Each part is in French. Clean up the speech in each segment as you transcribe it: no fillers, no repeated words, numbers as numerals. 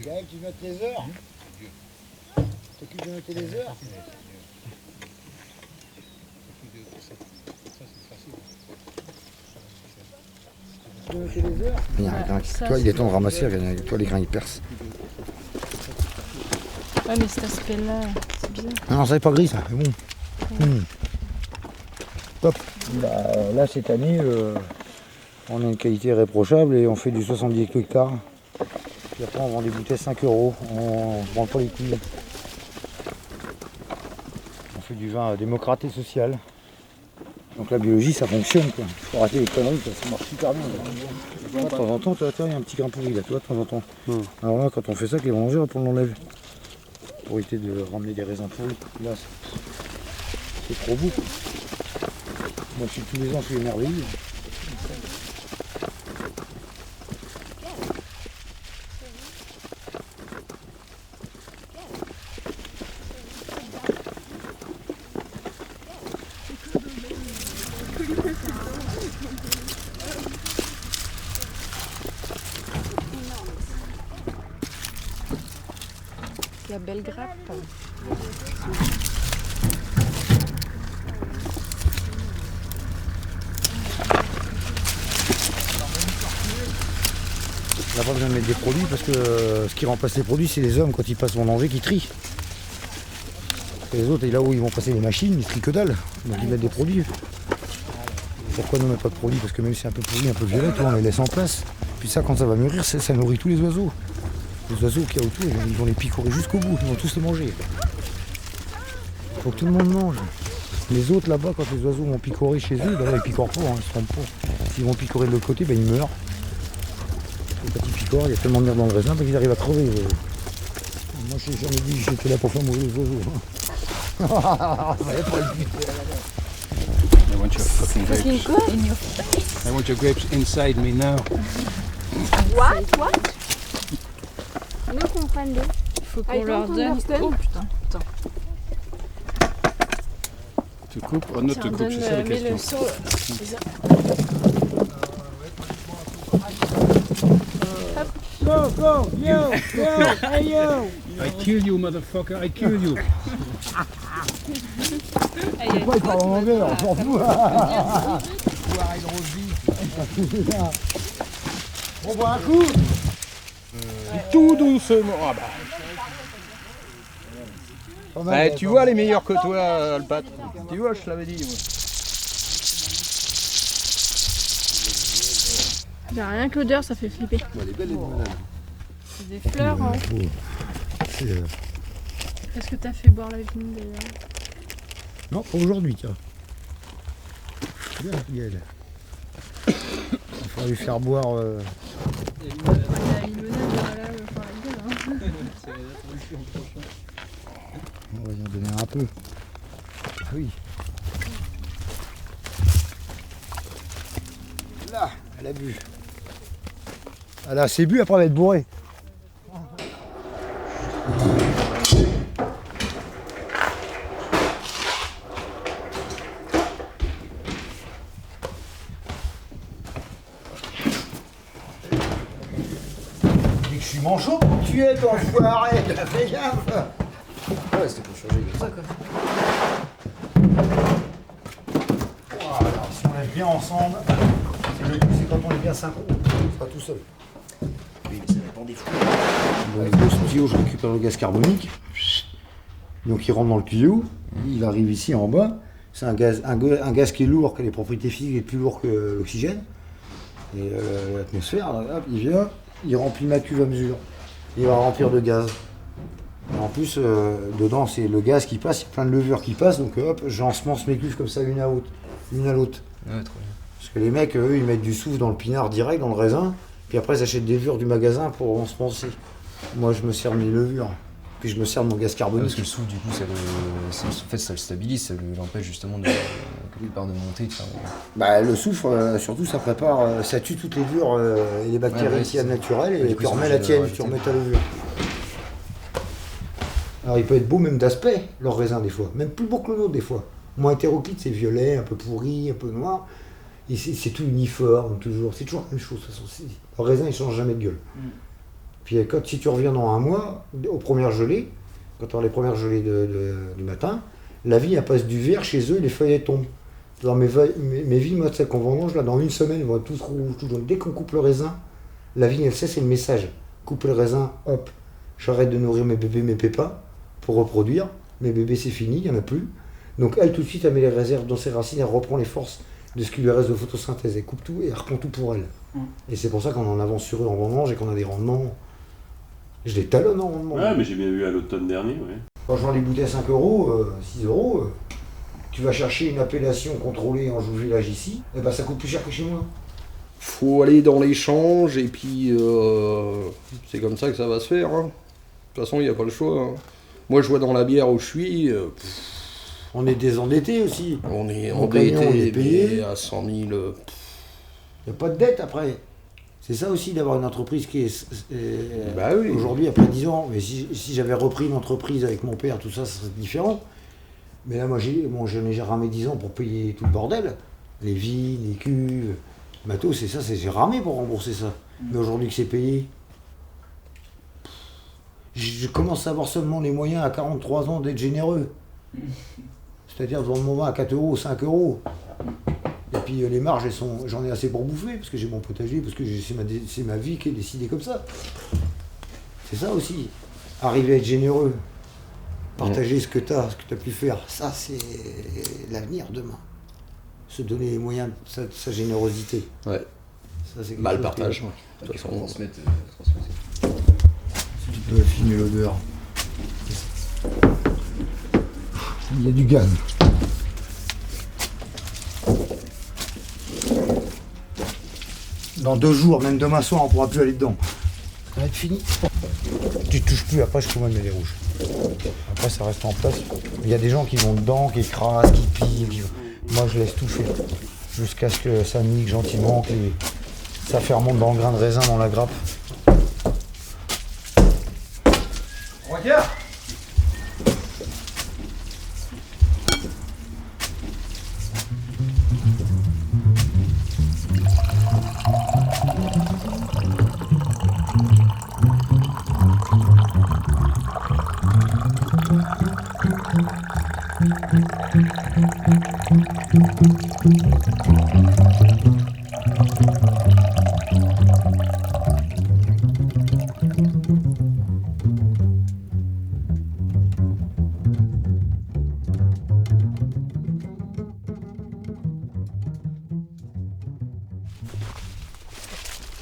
Gaël, tu notes les heures? T'occupes de noter les heures? Tu noter les heures? Il y a un grain qui... Toi, il est temps de ramasser, toi les grains ils percent. Ouais, mais cet aspect-là, c'est bizarre. Ah non, ça n'est pas gris ça, mais bon. Hop. Bah, là, cette année, on a une qualité irréprochable et on fait du 70 hectares. Puis après, on vend des bouteilles 5 €. On ne vend pas les couilles. On fait du vin démocratique et social. Donc la biologie, ça fonctionne, quoi. Faut arrêter les conneries, ça marche super bien. Là, de temps en temps, il y a un petit grain pourri là, toi, de temps en temps. Alors là, quand on fait ça, que les vendeurs, on l'enlève. Pour éviter de ramener des raisins pourris. Là, c'est trop beau. Moi, je suis tous les ans, je suis émerveillé. La belle grappe. On n'a pas besoin de mettre des produits parce que ce qui remplace les produits, c'est les hommes quand ils passent vendanger qui trient. Et les autres, et là où ils vont passer les machines, ils trient que dalle. Donc ils mettent des produits. Pourquoi nous on met pas de produits? Parce que même si c'est un peu pourri, un peu violet, on les laisse en place. Puis ça, quand ça va mûrir, ça nourrit tous les oiseaux. Les oiseaux qu'il y a autour, ils vont les picorer jusqu'au bout, ils vont tous les manger. Il faut que tout le monde mange. Les autres là-bas, quand les oiseaux vont picorer chez eux, ben là, ils picorent pas, ils se trompent pas. S'ils vont picorer de l'autre côté, ben, ils meurent. Et quand ils picorent, il y a tellement de merde dans le raisin qu'ils arrivent à crever. Moi, j'ai jamais dit que j'étais là pour faire mourir les oiseaux. Ça n'avait pas le but. I want your fucking grapes. I want your grapes inside me now. What? No comprendo. Faut qu'on leur donne. Oh putain, attends. Tu coupes ou non tu Tiens, coupes, c'est ça la mets le question. seau. Go, go, yo, hey yo! I kill you, motherfucker, I kill you. Pourquoi il parle en anglais, on s'en fout. On boit un coup. Tout doucement. Ah bah. Pas mal, Tu vois les meilleurs que toi, Alpat. Tu vois, je te l'avais dit. Moi. Rien que l'odeur, ça fait flipper. Elle est belle les bananes. C'est des fleurs, hein. C'est, Qu'est-ce que t'as fait boire la vigne d'ailleurs? non, pas aujourd'hui, tiens. Bien, Gaël. Il faudra lui faire boire. La limonade, voilà, il va faire la gueule, hein. On va y en donner un peu. Ah oui. Là, elle a bu. Elle a assez bu, après elle va être bourrée. Je suis manchot pour que tu es, toi, enfoiré. Fais gaffe. Ouais, c'était pour changer comme ça, quoi. Voilà, si on est bien ensemble, c'est quand on est bien synchro, pas tout seul. Oui, mais ça dépend des fois. Avec ce tuyau, je récupère le gaz carbonique. Donc il rentre dans le tuyau, il arrive ici en bas. C'est un gaz qui est lourd, qui a les propriétés physiques est plus lourd que l'oxygène. Et l'atmosphère, hop, il vient, il remplit ma cuve à mesure. Il va remplir de gaz. Et en plus, dedans, c'est le gaz qui passe, il y a plein de levures qui passent, donc hop, j'ensemence mes cuves comme ça, une à l'autre. Ouais, trop bien. Parce que les mecs, eux, ils mettent du soufre dans le pinard direct, dans le raisin, puis après, ils achètent des levures du magasin pour ensemencer. Moi, je me sers de mes levures, puis je me sers de mon gaz Ouais, carbonique. parce que le soufre, du coup, en fait, ça le stabilise, ça l'empêche justement quelque part de monter. De faire... Bah, le soufre, surtout, ça prépare, ça tue toutes les levures et les bactéries Ouais, qu'il y a c'est ça. naturelles, Ouais, et du coup, tu ça remets la oblige à tienne, rajouter. tu remets ta levure. Alors, il peut être beau même d'aspect, leur raisin, des fois, même plus beau que le nôtre, des fois. Moins hétéroclite, c'est violet, un peu pourri, un peu noir. Et c'est tout uniforme, toujours. C'est toujours la même chose, de toute façon. Leur raisin, il change jamais de gueule. Puis si tu reviens dans un mois, aux premières gelées, quand tu as les premières gelées du matin, la vigne elle passe du vert chez eux et les feuilles elles tombent. Dans mes vignes, moi, tu sais, qu'on vendange, là, dans une semaine, ils vont être tous rouges, tout jaune. Dès qu'on coupe le raisin, la vigne, elle sait, c'est le message. Coupe le raisin, hop, j'arrête de nourrir mes bébés, mes pépins, pour reproduire. Mes bébés, c'est fini, il n'y en a plus. Donc elle, tout de suite, elle met les réserves dans ses racines, elle reprend les forces de ce qui lui reste de photosynthèse. Elle coupe tout et elle reprend tout pour elle. Et c'est pour ça qu'on en avance sur eux en vendange et qu'on a des rendements. Je les talonne en rendement. Ouais, mais j'ai bien vu à l'automne dernier, ouais. Quand je vends les bouteilles à 5 euros, 6 euros, tu vas chercher une appellation contrôlée en village ici, et ben ça coûte plus cher que chez moi. Faut aller dans l'échange et puis c'est comme ça que ça va se faire. Hein. De toute façon, il n'y a pas le choix. Hein. Moi, je vois dans la bière où je suis. On est désendetté aussi. On est Mon endetté, camion, on est payé. mais à 100 000. Il n'y a pas de dette après. C'est ça aussi d'avoir une entreprise qui est Bah oui. aujourd'hui après 10 ans. Mais si j'avais repris une entreprise avec mon père, tout ça, ça serait différent. Mais là, moi, je n'ai ramé 10 ans pour payer tout le bordel. Les vignes, les cuves, matos, c'est ça, j'ai ramé pour rembourser ça. Mais aujourd'hui que c'est payé, je commence à avoir seulement les moyens à 43 ans d'être généreux. C'est-à-dire de vendre mon vin à 4 euros, 5 euros. Et puis les marges, j'en ai assez pour bouffer, parce que j'ai mon potager, parce que c'est ma vie qui est décidée comme ça. C'est ça aussi, arriver à être généreux. Partager ce que tu as pu faire, ça c'est l'avenir demain. Se donner les moyens de sa générosité. Ouais. Ça, c'est Bah, le quelque chose partage. Il De toute faut façon, transmettre. Si tu peux affiner l'odeur. Il y a du gaz. Dans 2 jours, même demain soir, on pourra plus aller dedans. Ça va être fini. Tu touches plus, après je commande les rouges. Après ça reste en place. Il y a des gens qui vont dedans, qui écrasent, qui pillent. Moi je laisse tout faire. Jusqu'à ce que ça nique gentiment, que ça fermente dans le grain de raisin, dans la grappe. Regarde!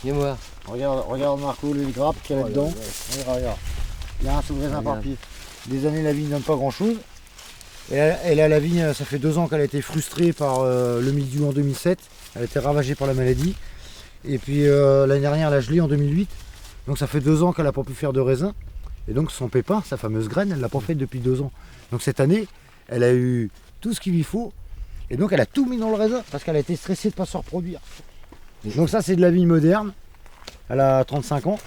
Viens voir. Regarde Marco, les grappes qu'il y a là-dedans. Regarde. Il y a un sous-raisin par pied. Des années, la vigne ne donne pas grand-chose. Et là, la vigne, ça fait 2 ans qu'elle a été frustrée par le mildiou en 2007. Elle a été ravagée par la maladie. Et puis l'année dernière, elle a gelé en 2008. Donc ça fait 2 ans qu'elle n'a pas pu faire de raisin. Et donc son pépin, sa fameuse graine, elle ne l'a pas faite depuis 2 ans. Donc cette année, elle a eu tout ce qu'il lui faut. Et donc elle a tout mis dans le raisin parce qu'elle a été stressée de ne pas se reproduire. Donc ça, c'est de la vigne moderne. Elle a 35 ans.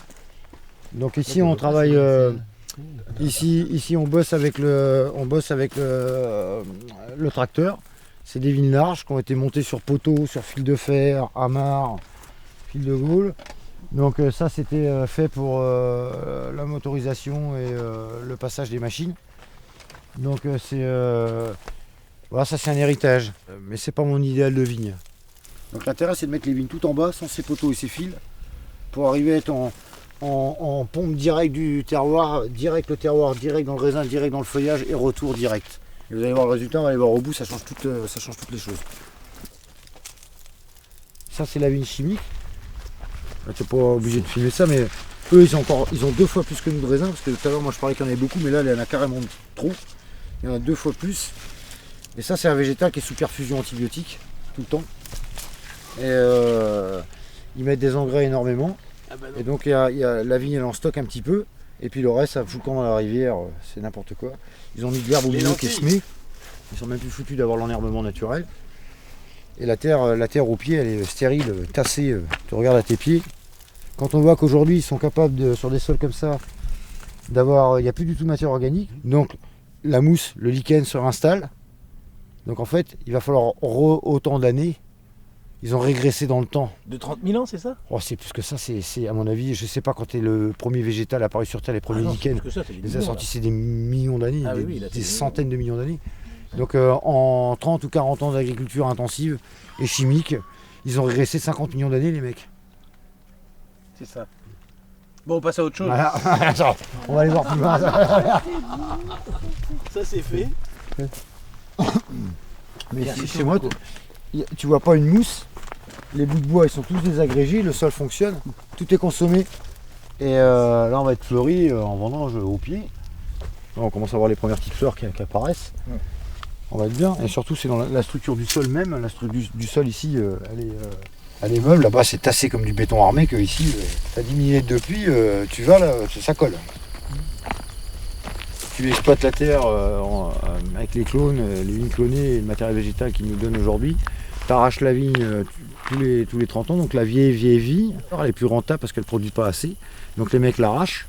Donc ici, on travaille... Ici on bosse avec le tracteur. C'est des vignes larges qui ont été montées sur poteaux, sur fil de fer, amarre, fil de Gaulle. Donc ça c'était fait pour la motorisation et le passage des machines. Donc voilà, ça c'est un héritage. Mais c'est pas mon idéal de vigne. Donc l'intérêt c'est de mettre les vignes tout en bas sans ces poteaux et ces fils pour arriver à être en pompe direct du terroir, direct le terroir, direct dans le raisin, direct dans le feuillage et retour direct. Et vous allez voir le résultat, on va aller voir au bout, ça change toutes les choses. Ça c'est la vigne chimique. Tu n'es pas obligé de filmer ça, mais eux ils ont 2 fois plus que nous de raisin, parce que tout à l'heure moi je parlais qu'il y en avait beaucoup, mais là il y en a carrément trop. Il y en a 2 fois plus. Et ça c'est un végétal qui est sous perfusion antibiotique tout le temps. Et ils mettent des engrais énormément. Et donc il y a la vigne elle en stocke un petit peu. Et puis le reste ça fout quand dans la rivière, c'est n'importe quoi. Ils ont mis de l'herbe au milieu qui est semée. Ils sont même plus foutus d'avoir l'enherbement naturel. Et la terre aux pieds elle est stérile, tassée. Tu regardes à tes pieds. Quand on voit qu'aujourd'hui ils sont capables sur des sols comme ça d'avoir, il n'y a plus du tout de matière organique. Donc la mousse, le lichen se réinstalle. Donc en fait il va falloir autant d'années Ils ont régressé dans le temps. De 30 000 ans, c'est ça? Oh, c'est plus que ça, c'est à mon avis, je sais pas quand est le premier végétal apparu sur Terre, les premiers non, lichens. plus que ça, c'est des Les millions, assortis, c'est des millions d'années, Ah oui, là, c'est des des centaines de millions d'années. Donc en 30 ou 40 ans d'agriculture intensive et chimique, ils ont régressé de 50 millions d'années, les mecs. C'est ça. Bon, on passe à autre chose. Voilà. Attends, on va aller voir plus loin. Ça, c'est fait. Mais chez moi, tu vois pas une mousse. Les bouts de bois, ils sont tous désagrégés, le sol fonctionne, tout est consommé. Et là, on va être fleuri en vendange au pied. Là, on commence à voir les premières petites fleurs qui apparaissent. Ouais. On va être bien. Et surtout, c'est dans la structure du sol même. La structure du sol ici, elle est meuble. Là-bas, c'est tassé comme du béton armé que ici, t'as 10 millimètres de pluie, tu vas là, ça colle. Tu exploites la terre avec les clones, les vignes clonées et le matériel végétal qu'ils nous donnent aujourd'hui. Tu arraches la vigne tous les 30 ans, donc la vieille vigne, elle est plus rentable parce qu'elle ne produit pas assez. Donc les mecs l'arrachent,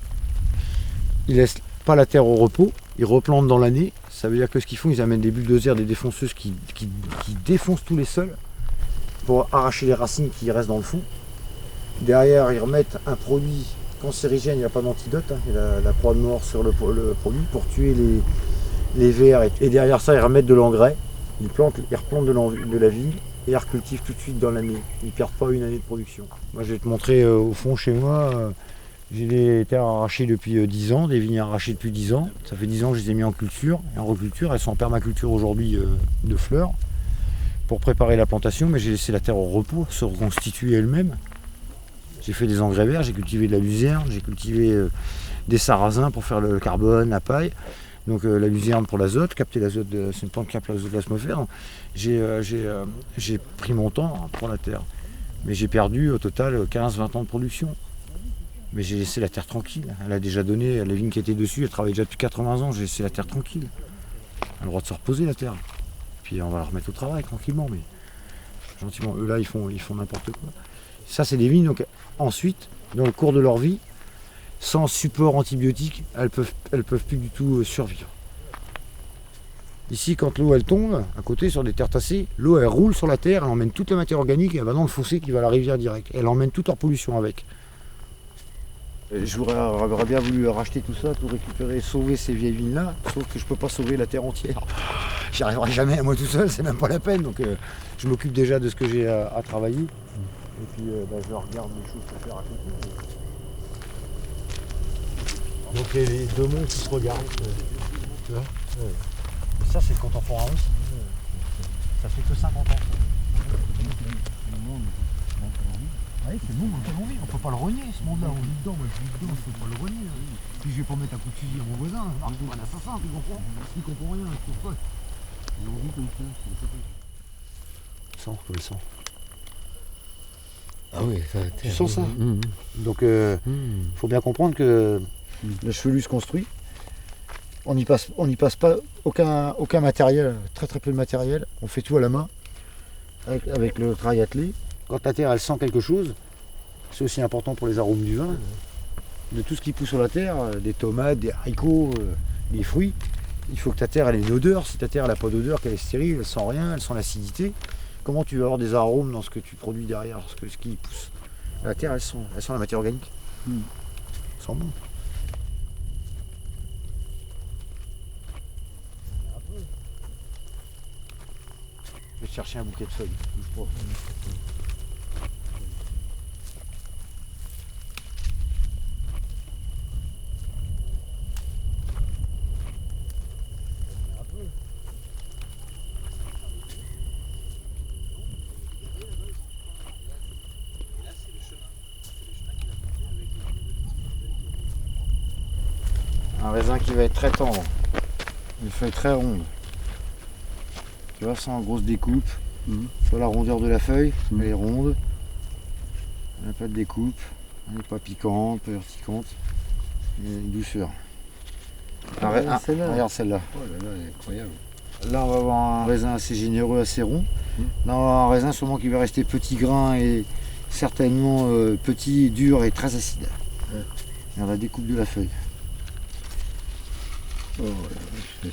ils laissent pas la terre au repos, ils replantent dans l'année. Ça veut dire que ce qu'ils font, ils amènent des bulldozers, des défonceuses qui défoncent tous les sols pour arracher les racines qui restent dans le fond. Derrière, ils remettent un produit cancérigène, il n'y a pas d'antidote, hein. Il y a la croix de mort sur le produit pour tuer les vers. Et derrière ça, ils remettent de l'engrais, ils replantent de la vigne et ils recultivent tout de suite dans l'année. Ils ne perdent pas une année de production. Moi, je vais te montrer au fond chez moi. J'ai des terres arrachées depuis 10 ans, des vignes arrachées depuis 10 ans. Ça fait 10 ans que je les ai mis en culture et en reculture. Elles sont en permaculture aujourd'hui de fleurs pour préparer la plantation, mais j'ai laissé la terre au repos, se reconstituer elle-même. J'ai fait des engrais verts, j'ai cultivé de la luzerne, j'ai cultivé des sarrasins pour faire le carbone, la paille. Donc la luzerne pour l'azote, capter l'azote, c'est une plante qui capte l'azote de l'atmosphère. J'ai pris mon temps pour la terre. Mais j'ai perdu au total 15-20 ans de production. Mais j'ai laissé la terre tranquille. Elle a déjà donné, les vignes qui étaient dessus, elle travaille déjà depuis 80 ans, j'ai laissé la terre tranquille. Elle a le droit de se reposer la terre. Puis on va la remettre au travail tranquillement, mais gentiment. Eux là, ils font n'importe quoi. Ça, c'est des vignes, donc ensuite, dans le cours de leur vie, sans support antibiotique, elles peuvent plus du tout survivre. Ici, quand l'eau elle tombe, à côté sur des terres tassées, l'eau elle roule sur la terre, elle emmène toute la matière organique et elle va dans le fossé qui va à la rivière direct. Elle emmène toute leur pollution avec. J'aurais bien voulu racheter tout ça, tout récupérer, sauver ces vieilles vignes-là, sauf que je peux pas sauver la terre entière. J'y arriverai jamais à moi tout seul, c'est même pas la peine. Donc je m'occupe déjà de ce que j'ai à travailler. Et puis je regarde les choses à faire à côté. Donc les deux mondes qui se regardent. Tu vois ça c'est contemporain aussi. Ça fait que 50 ans. Oui, c'est bon, on peut pas le renier ce monde-là, on vit dedans, moi je vis dedans, je peux pas le renier. Puis je vais pas mettre un coup de fusil à mon voisin, un assassin, tu comprends? Il comprend rien, je trouve pas. J'ai envie comme ça, le sang, le sang. Ah oui, ça tu sens ça? Donc faut bien comprendre que le chevelu se construit. On n'y passe pas aucun matériel, très peu de matériel. On fait tout à la main, avec le travail attelé. Quand la terre elle sent quelque chose, c'est aussi important pour les arômes du vin. De tout ce qui pousse sur la terre, des tomates, des haricots, des fruits, il faut que ta terre elle ait une odeur. Si ta terre elle n'a pas d'odeur, qu'elle est stérile, elle sent rien, elle sent l'acidité, comment tu vas avoir des arômes dans ce que tu produis derrière, ce qui pousse? La terre elle sent la matière organique. Elle sent bon. Je vais chercher un bouquet de feuilles. Bouge pas. Un raisin qui va être très tendre, une feuille très ronde. Tu vois, sans grosse découpe. Sur la rondeur de la feuille, elle est ronde. Elle n'a pas de découpe, elle n'est pas piquante, pas urticante. Il y a une douceur. Regarde celle-là. Oh là là, elle est incroyable. Là, on va avoir un raisin assez généreux, assez rond. Là, on va avoir un raisin sûrement qui va rester petit grain et certainement petit, dur et très acide. Regarde la découpe de la feuille. Oh là là,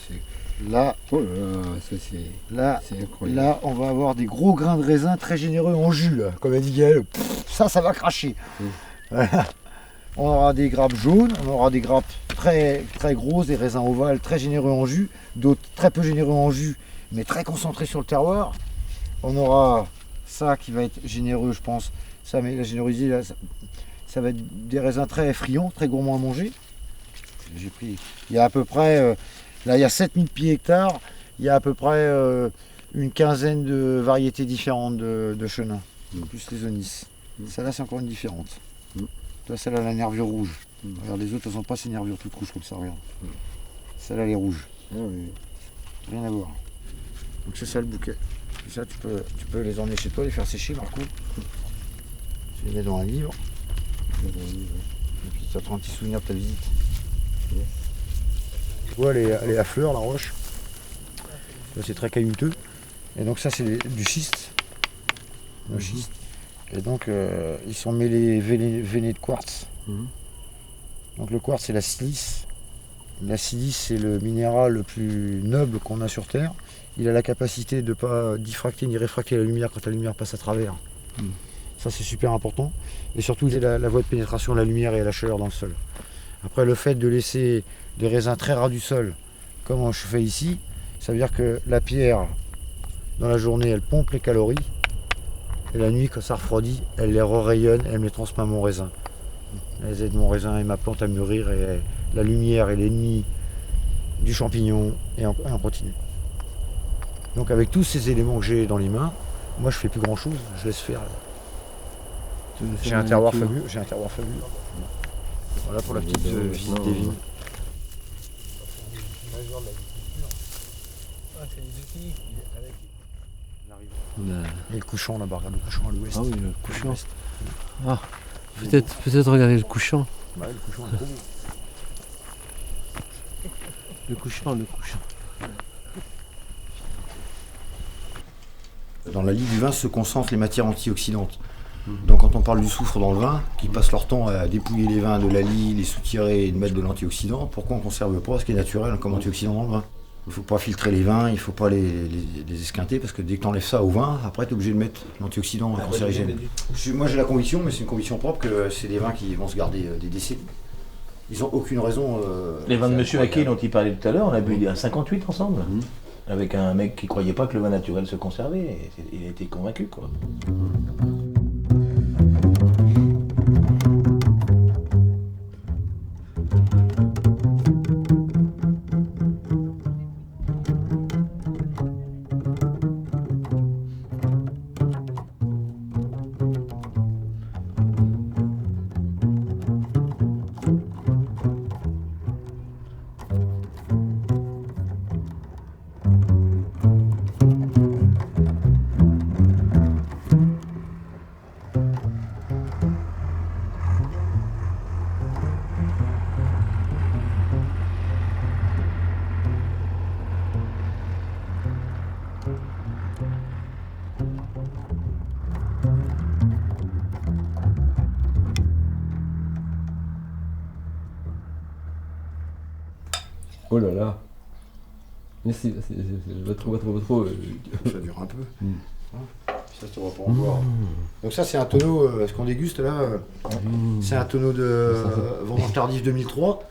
Là, Oh là là, ça c'est là, incroyable. là, on va avoir des gros grains de raisin très généreux en jus, là. Comme a dit Gaël, ça va cracher. Voilà. On aura des grappes jaunes, on aura des grappes très, très grosses, des raisins ovales très généreux en jus, d'autres très peu généreux en jus, mais très concentrés sur le terroir. On aura ça qui va être généreux, je pense. Ça, mais la générosité, là, ça va être des raisins très friands, très gourmands à manger. J'ai pris, il y a à peu près, là il y a 7000 pieds hectares, il y a à peu près une quinzaine de variétés différentes de chenins, plus les onis. Celle-là c'est encore une différente. Là celle-là la nervure rouge. Regarde les autres, elles n'ont pas ces nervures toutes rouges comme ça, regarde. Celle-là elle est rouge. Rien à voir. Donc c'est ça le bouquet. Et ça tu peux les emmener chez toi, les faire sécher Marco. Tu les mets dans un livre. Et puis ça te rend un petit souvenir de ta visite. Tu vois, elle est à fleur, la roche. Là, c'est très caillouteux. Et donc ça, c'est du schiste. Le schiste. Et donc, ils sont mêlés veinés de quartz. Donc le quartz, c'est la silice. La silice, c'est le minéral le plus noble qu'on a sur Terre. Il a la capacité de ne pas diffracter ni réfracter la lumière quand la lumière passe à travers. Ça, c'est super important. Et surtout, il a la voie de pénétration de la lumière et la chaleur dans le sol. Après, le fait de laisser des raisins très ras du sol, comme je fais ici, ça veut dire que la pierre, dans la journée, elle pompe les calories. Et la nuit, quand ça refroidit, elle les rayonne, elle me les transmet à mon raisin. Elle aide mon raisin et ma plante à mûrir. Et la lumière est l'ennemi du champignon et on continue. Donc avec tous ces éléments que j'ai dans les mains, moi je fais plus grand chose, je laisse faire. J'ai un terroir fabuleux. Voilà pour la petite visite des vignes. Et le couchant là-bas, regarde le couchant à l'ouest. Ah oui, le couchant. Ah, peut-être regarder le couchant. Ouais, le couchant est trop beau. Le couchant. Dans la lie du vin se concentrent les matières antioxydantes. Donc quand on parle du soufre dans le vin, qui passe leur temps à dépouiller les vins de la lie, les soutirer et de mettre de l'antioxydant, pourquoi on ne conserve pas ce qui est naturel comme antioxydant dans le vin? Il ne faut pas filtrer les vins, il ne faut pas les esquinter, parce que dès que tu enlèves ça au vin, après tu es obligé de mettre l'antioxydant cancérigène. Moi j'ai la conviction, mais c'est une conviction propre, que c'est des vins qui vont se garder des décennies. Ils n'ont aucune raison. Les vins de Monsieur Haquet dont il parlait tout à l'heure, on a bu un 58 ensemble. Avec un mec qui croyait pas que le vin naturel se conservait. Et il a été convaincu, quoi. Oh là là. Merci, je vais trop. Ça dure un peu. Ça, tu vas pas en boire. Donc ça, c'est un tonneau, ce qu'on déguste là, c'est un tonneau de vendange tardive 2003.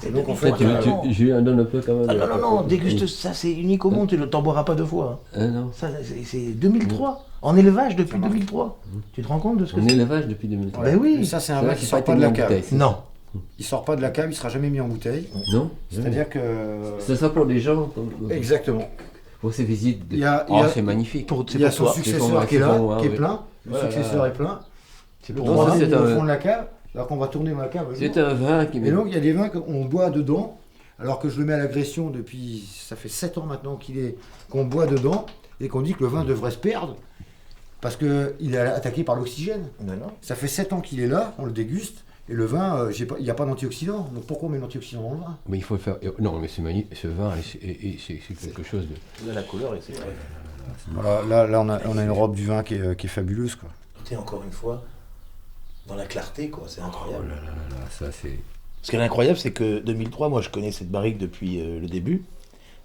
C'est donc en fait, je lui en donne un peu quand même. Non, déguste ça, c'est unique au monde, tu ne t'en boiras pas deux fois. Non. Ça, c'est 2003, en élevage depuis 2003. Tu te rends compte de ce que En c'est? élevage depuis 2003. Ben oui. Mais ça, c'est un vin qui qui sort pas de la cave. Non. Il sort pas de la cave, il sera jamais mis en bouteille. Non. C'est-à-dire que... C'est ça pour les gens. Exactement. Pour ces visites. C'est magnifique. Il y a son successeur qui est là, qui est plein. Le successeur est plein. C'est pour au fond de la cave, alors qu'on va tourner dans la cave. C'est un vin qui... Et donc il y a des vins qu'on boit dedans, alors que je le mets à l'agression depuis, ça fait 7 ans maintenant qu'on boit dedans, et qu'on dit que le vin devrait se perdre, parce qu'il est attaqué par l'oxygène. Non. Ça fait 7 ans qu'il est là, on le déguste, et le vin, il n'y a pas d'antioxydants. Donc pourquoi on met l'antioxydant dans le vin? Mais il faut le faire... Non, mais c'est magnifique, ce vin, c'est quelque chose de... Là, la couleur, c'est vrai. Voilà, là on a une robe du vin qui est fabuleuse, quoi. Tu es encore une fois dans la clarté, quoi, c'est incroyable. Oh là, ça c'est... Ce qui est incroyable, c'est que 2003, moi je connais cette barrique depuis le début,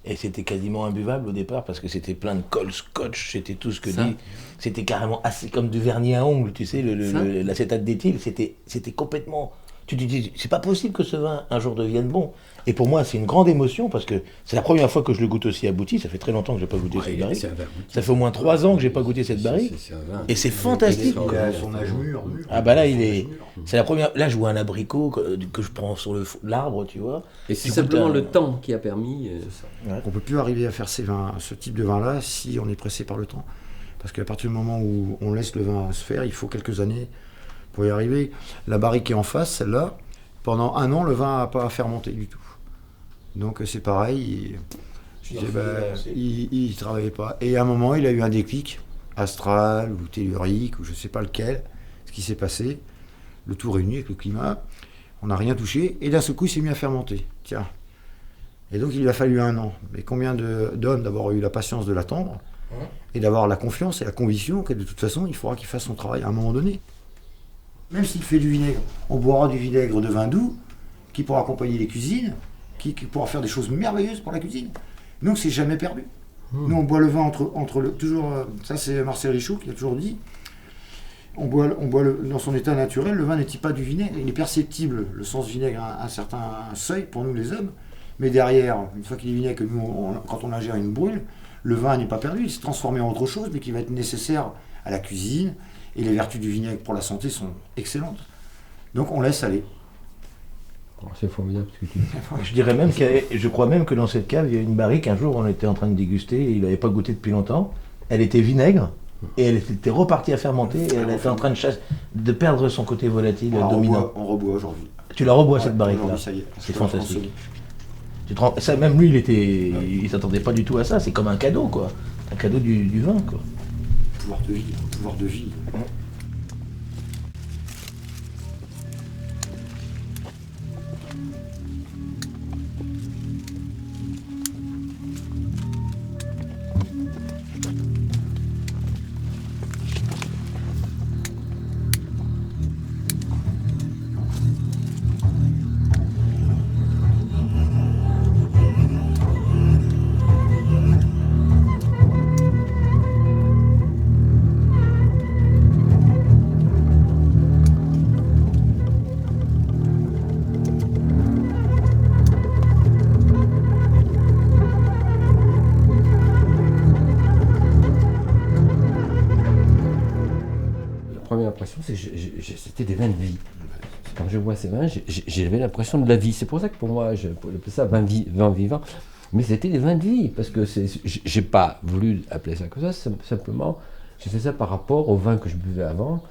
Et c'était quasiment imbuvable au départ parce que c'était plein de colle scotch, c'était tout ce que Ça. dit. C'était carrément assez comme du vernis à ongles, tu sais, Ça. l'acétate d'éthyle, c'était complètement. Tu te dis, c'est pas possible que ce vin un jour devienne bon. Et pour moi, c'est une grande émotion parce que c'est la première fois que je le goûte aussi abouti. Ça fait très longtemps que j'ai pas goûté cette barrique. Ça fait au moins 3 ans que j'ai pas goûté cette barrique. Et c'est fantastique. Il a son âge mûr. Ah bah là, c'est la première. Là, je vois un abricot que je prends sur l'arbre, tu vois. Et c'est Tu simplement goûtes le temps qui a permis. On peut plus arriver à faire ce type de vin-là si on est pressé par le temps. Parce qu'à partir du moment où on laisse le vin se faire, il faut quelques années pour y arriver. La barrique qui est en face, celle-là, pendant 1 an, le vin n'a pas fermenté du tout. Donc c'est pareil, il ne travaillait pas. Et à un moment, il a eu un déclic, astral ou tellurique, ou je ne sais pas lequel, ce qui s'est passé, le tout réuni avec le climat, on n'a rien touché, et d'un seul coup, il s'est mis à fermenter. Tiens. Et donc il lui a fallu 1 an. Mais combien d'hommes d'abord ont eu la patience de l'attendre, et d'avoir la confiance et la conviction que de toute façon, il faudra qu'il fasse son travail à un moment donné. Même s'il fait du vinaigre, on boira du vinaigre de vin doux, qui pourra accompagner les cuisines, qui pourra faire des choses merveilleuses pour la cuisine. Nous, c'est jamais perdu. Nous, on boit le vin toujours. Ça, c'est Marcel Richoux qui a toujours dit. On boit dans son état naturel. Le vin n'est pas du vinaigre. Il est perceptible, le sens vinaigre à un certain seuil pour nous les hommes. Mais derrière, une fois qu'il est vinaigre, quand on l'ingère, il nous brûle. Le vin n'est pas perdu. Il s'est transformé en autre chose, mais qui va être nécessaire à la cuisine. Et les vertus du vinaigre pour la santé sont excellentes. Donc, on laisse aller. C'est formidable ce que tu dis. Je crois même que dans cette cave, il y a une barrique. Un jour, on était en train de déguster, et il n'avait pas goûté depuis longtemps. Elle était vinaigre, et elle était repartie à fermenter, et elle était en train de perdre son côté volatile dominant. On reboit aujourd'hui. Tu la rebois cette barrique-là. Aujourd'hui, ça y est. C'est fantastique. Ça, même lui, il s'attendait pas du tout à ça. C'est comme un cadeau, quoi. Un cadeau du vin, quoi. Pouvoir de vie. Première impression, c'était des vins de vie. Quand je bois ces vins, j'avais l'impression de la vie. C'est pour ça que pour moi, je appelle ça vin vivant. Mais c'était des vins de vie, parce que j'ai pas voulu appeler ça comme ça, simplement, j'ai fait ça par rapport aux vins que je buvais avant,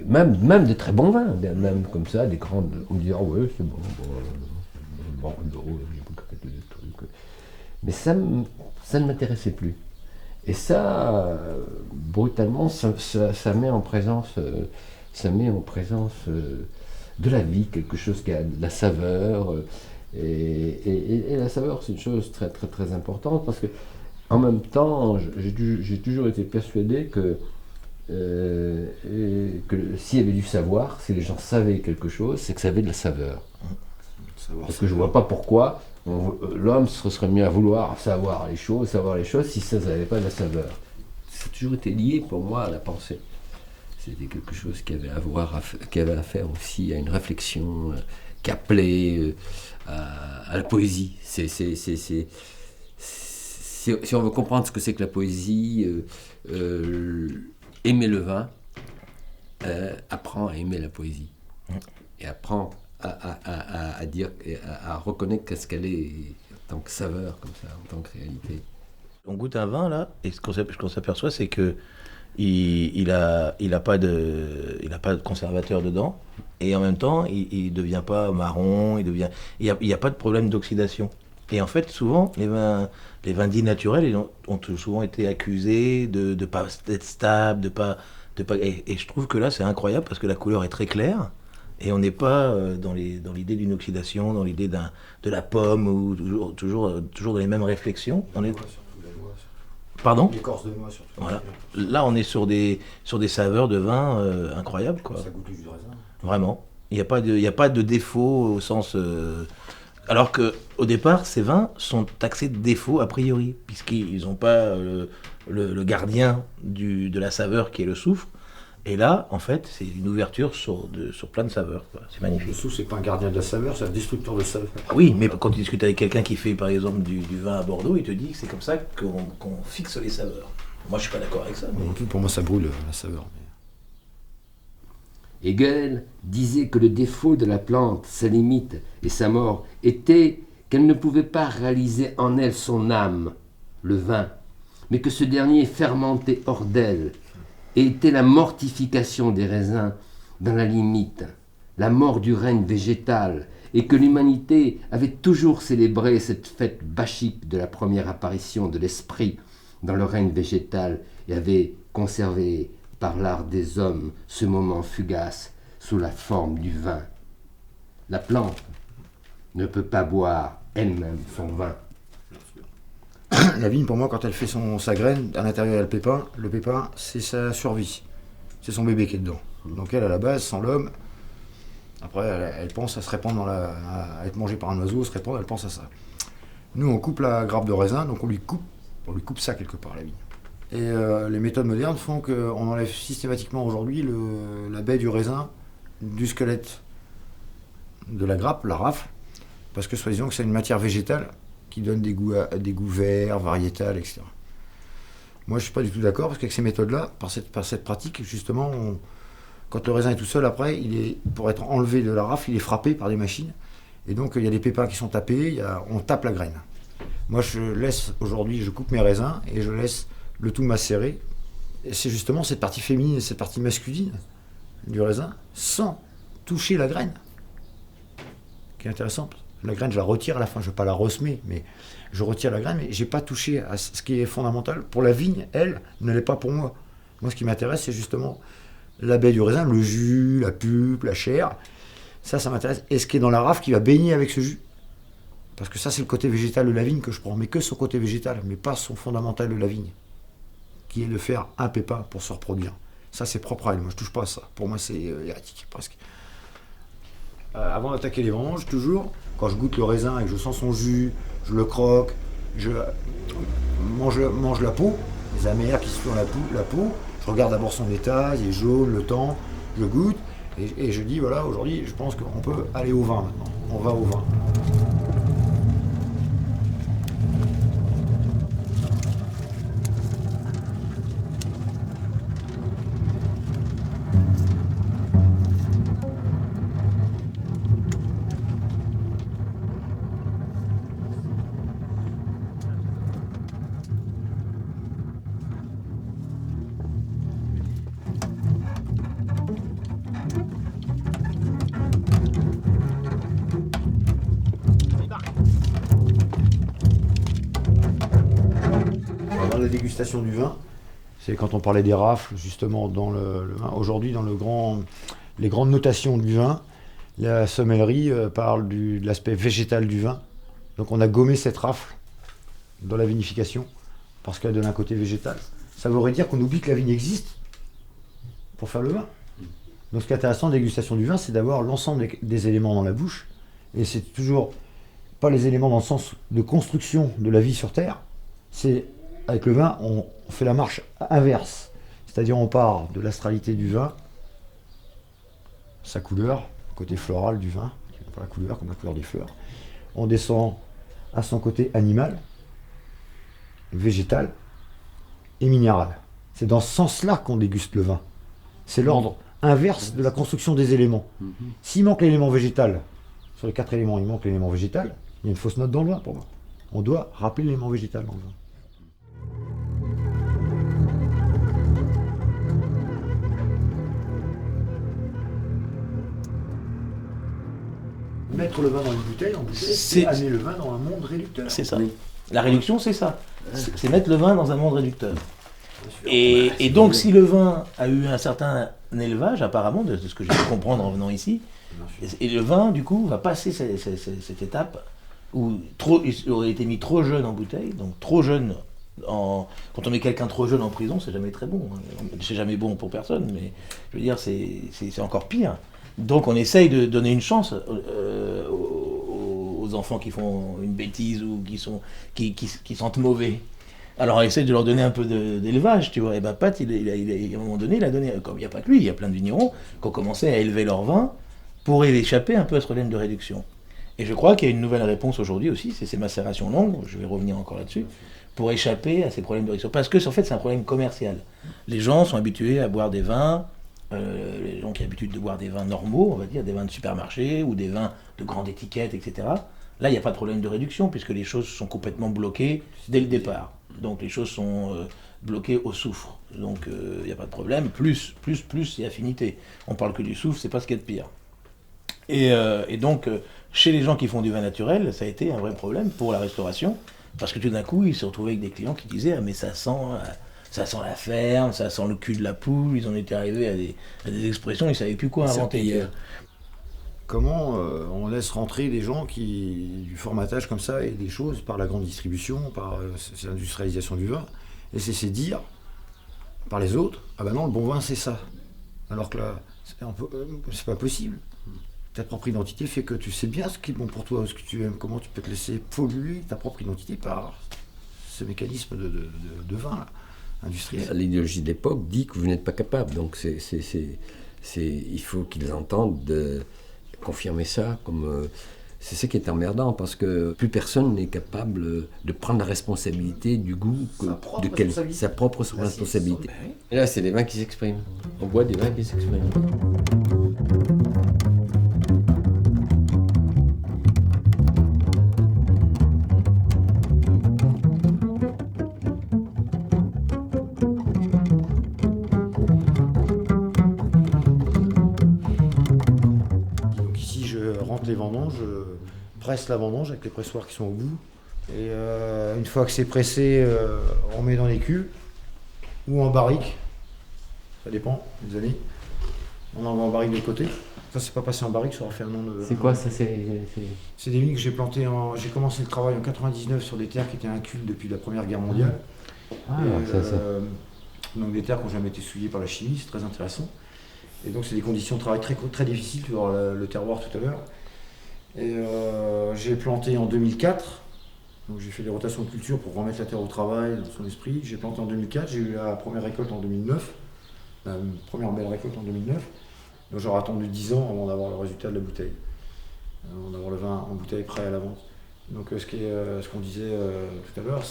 même des très bons vins, même comme ça, des grandes, on me disait, oh ouais, c'est bon, j'ai beaucoup de trucs. Mais ça ne m'intéressait plus. Et ça, brutalement, ça met en présence, de la vie, quelque chose qui a de la saveur. Et la saveur, c'est une chose très, très, très importante, parce que en même temps, j'ai toujours été persuadé que s'il y avait du savoir, si les gens savaient quelque chose, c'est que ça avait de la saveur. Parce que je ne vois pas pourquoi l'homme se serait mis à vouloir savoir les choses si ça n'avait pas de la saveur. Ça a toujours été lié pour moi à la pensée. C'était quelque chose qui avait à faire aussi à une réflexion, qui appelait à la poésie. Si on veut comprendre ce que c'est que la poésie, aimer le vin, apprend à aimer la poésie. Et apprend à dire, à reconnaître qu'est-ce qu'elle est en tant que saveur, comme ça, en tant que réalité. On goûte un vin là, et ce qu'on s'aperçoit, c'est que il a pas de conservateur dedans, et en même temps, il devient pas marron, il y a pas de problème d'oxydation. Et en fait, souvent, les vins dits naturels ont souvent été accusés de pas être stables, et je trouve que là, c'est incroyable parce que la couleur est très claire. Et on n'est pas dans l'idée d'une oxydation, dans l'idée de la pomme, ou toujours dans les mêmes réflexions. Pardon ? L'écorce de noix surtout. Voilà. Là, on est sur des saveurs de vin incroyables, quoi. Ça goûte le jus de raisin. Vraiment. Il n'y a pas de défaut au sens Alors qu'au départ, ces vins sont taxés de défaut a priori, puisqu'ils n'ont pas le gardien de la saveur qui est le soufre. Et là, en fait, c'est une ouverture sur plein de saveurs, quoi. C'est magnifique. Le soufre, c'est pas un gardien de la saveur, c'est un destructeur de saveur. Ah oui, mais quand tu discutes avec quelqu'un qui fait par exemple du vin à Bordeaux, il te dit que c'est comme ça qu'on fixe les saveurs. Moi, je suis pas d'accord avec ça. Mais... Pour moi, ça brûle la saveur. Hegel disait que le défaut de la plante, sa limite et sa mort était qu'elle ne pouvait pas réaliser en elle son âme, le vin, mais que ce dernier fermentait hors d'elle et était la mortification des raisins dans la limite, la mort du règne végétal, et que l'humanité avait toujours célébré cette fête bachique de la première apparition de l'esprit dans le règne végétal et avait conservé par l'art des hommes ce moment fugace sous la forme du vin. La plante ne peut pas boire elle-même son vin. La vigne, pour moi, quand elle fait sa graine, à l'intérieur, il y a le pépin, c'est sa survie. C'est son bébé qui est dedans. Donc elle, à la base, sans l'homme, après, elle pense à se répandre à être mangée par un oiseau, se répandre, elle pense à ça. Nous, on coupe la grappe de raisin, donc on lui coupe ça quelque part, la vigne. Et les méthodes modernes font qu'on enlève systématiquement aujourd'hui la baie du raisin du squelette de la grappe, la rafle, parce que soi-disant que c'est une matière végétale qui donne des goûts verts, variétales, etc. Moi, je ne suis pas du tout d'accord, parce qu'avec ces méthodes-là, par cette pratique, justement, quand le raisin est tout seul, après, pour être enlevé de la rafle, il est frappé par des machines. Et donc, il y a des pépins qui sont tapés, on tape la graine. Moi, je coupe mes raisins et je laisse le tout macérer. Et c'est justement cette partie féminine et cette partie masculine du raisin, sans toucher la graine, qui est intéressante. La graine, je la retire à la fin, je ne vais pas la ressemer, mais je retire la graine, mais je n'ai pas touché à ce qui est fondamental. Pour la vigne, elle, ne l'est pas pour moi. Moi, ce qui m'intéresse, c'est justement la baie du raisin, le jus, la pulpe, la chair. Ça m'intéresse. Et ce qui est dans la rafle qui va baigner avec ce jus. Parce que ça, c'est le côté végétal de la vigne que je prends, mais que son côté végétal, mais pas son fondamental de la vigne, qui est de faire un pépin pour se reproduire. Ça, c'est propre à elle. Moi, je touche pas à ça. Pour moi, c'est hérétique, presque. Avant d'attaquer les vendanges, toujours, quand je goûte le raisin et que je sens son jus, je le croque, je mange la peau, les amers qui se font la peau, je regarde d'abord son état, il est jaune, le temps, je goûte, et je dis, voilà, aujourd'hui, je pense qu'on peut aller au vin maintenant. On va au vin. La dégustation du vin, c'est quand on parlait des rafles, justement, dans le vin. Aujourd'hui, dans les grandes notations du vin, la sommellerie parle de l'aspect végétal du vin. Donc on a gommé cette rafle dans la vinification, parce qu'elle donne un côté végétal. Ça voudrait dire qu'on oublie que la vigne existe pour faire le vin. Donc ce qui est intéressant de la dégustation du vin, c'est d'avoir l'ensemble des éléments dans la bouche, et c'est toujours pas les éléments dans le sens de construction de la vie sur Terre, c'est avec le vin, on fait la marche inverse. C'est-à-dire on part de l'astralité du vin, sa couleur, côté floral du vin, pas la couleur comme la couleur des fleurs. On descend à son côté animal, végétal et minéral. C'est dans ce sens-là qu'on déguste le vin. C'est l'ordre inverse de la construction des éléments. S'il manque l'élément végétal, sur les 4 éléments, il manque l'élément végétal, il y a une fausse note dans le vin pour moi. On doit rappeler l'élément végétal dans le vin. Mettre le vin dans une bouteille, c'est amener le vin dans un monde réducteur. C'est ça. La réduction, c'est ça. C'est mettre le vin dans un monde réducteur. Et donc, si le vin a eu un certain élevage, apparemment, de ce que j'ai pu comprendre en venant ici, et le vin, du coup, va passer cette étape où il aurait été mis trop jeune en bouteille, donc trop jeune. Quand on met quelqu'un trop jeune en prison, c'est jamais très bon. C'est jamais bon pour personne, mais je veux dire, c'est encore pire. Donc on essaye de donner une chance aux autres enfants qui font une bêtise ou qui sentent mauvais. Alors, essaye de leur donner un peu d'élevage, tu vois. Et ben, Pat, à un moment donné, il a donné, comme il n'y a pas que lui, il y a plein de vignerons qui ont commencé à élever leur vin pour échapper un peu à ce problème de réduction. Et je crois qu'il y a une nouvelle réponse aujourd'hui aussi, c'est ces macérations longues, je vais revenir encore là-dessus, pour échapper à ces problèmes de réduction. Parce que, en fait, c'est un problème commercial. Les gens sont habitués à boire des vins, les gens qui ont l'habitude de boire des vins normaux, on va dire, des vins de supermarché ou des vins de grande étiquette, etc. Là, il n'y a pas de problème de réduction puisque les choses sont complètement bloquées dès le départ. Donc les choses sont bloquées au soufre. Donc il n'y a pas de problème. Plus, c'est affinité. On parle que du soufre, c'est pas ce qu'il y a de pire. Et donc, chez les gens qui font du vin naturel, ça a été un vrai problème pour la restauration. Parce que tout d'un coup, ils se retrouvaient avec des clients qui disaient « Ah mais ça sent la ferme, ça sent le cul de la poule ». Ils en étaient arrivés à des expressions, ils ne savaient plus quoi inventer hier. Comment on laisse rentrer des gens du formatage comme ça et des choses par la grande distribution, par l'industrialisation du vin, et c'est dire par les autres, ah ben non, le bon vin c'est ça. Alors que là, c'est pas possible. Ta propre identité fait que tu sais bien ce qui est bon pour toi, ce que tu aimes, comment tu peux te laisser polluer ta propre identité par ce mécanisme de vin là, industriel. L'idéologie d'époque dit que vous n'êtes pas capable, donc il faut qu'ils entendent confirmer ça, c'est ce qui est emmerdant, parce que plus personne n'est capable de prendre la responsabilité du goût, sa propre responsabilité. Et là, c'est des vins qui s'expriment. On boit des vins qui s'expriment. Les vendanges, je presse la vendange avec les pressoirs qui sont au bout. Et une fois que c'est pressé, on met dans les cuves ou en barrique. Ça dépend des années. On envoie en barrique de l'autre côté. Ça, c'est pas passé en barrique, ça aura fait un an de. C'est quoi ça? C'est des vignes que j'ai plantées J'ai commencé le travail en 99 sur des terres qui étaient incultes depuis la Première Guerre mondiale. Donc des terres qui n'ont jamais été souillées par la chimie, c'est très intéressant. Et donc c'est des conditions de travail très, très difficiles, tu vas voir le terroir tout à l'heure. Et j'ai planté en 2004, donc j'ai fait des rotations de culture pour remettre la terre au travail, dans son esprit. J'ai planté en 2004, j'ai eu la première récolte en 2009, la première belle récolte en 2009. Donc j'aurais attendu 10 ans avant d'avoir le résultat de la bouteille, avant d'avoir le vin en bouteille prêt à la vente. Donc ce qu'on disait tout à l'heure,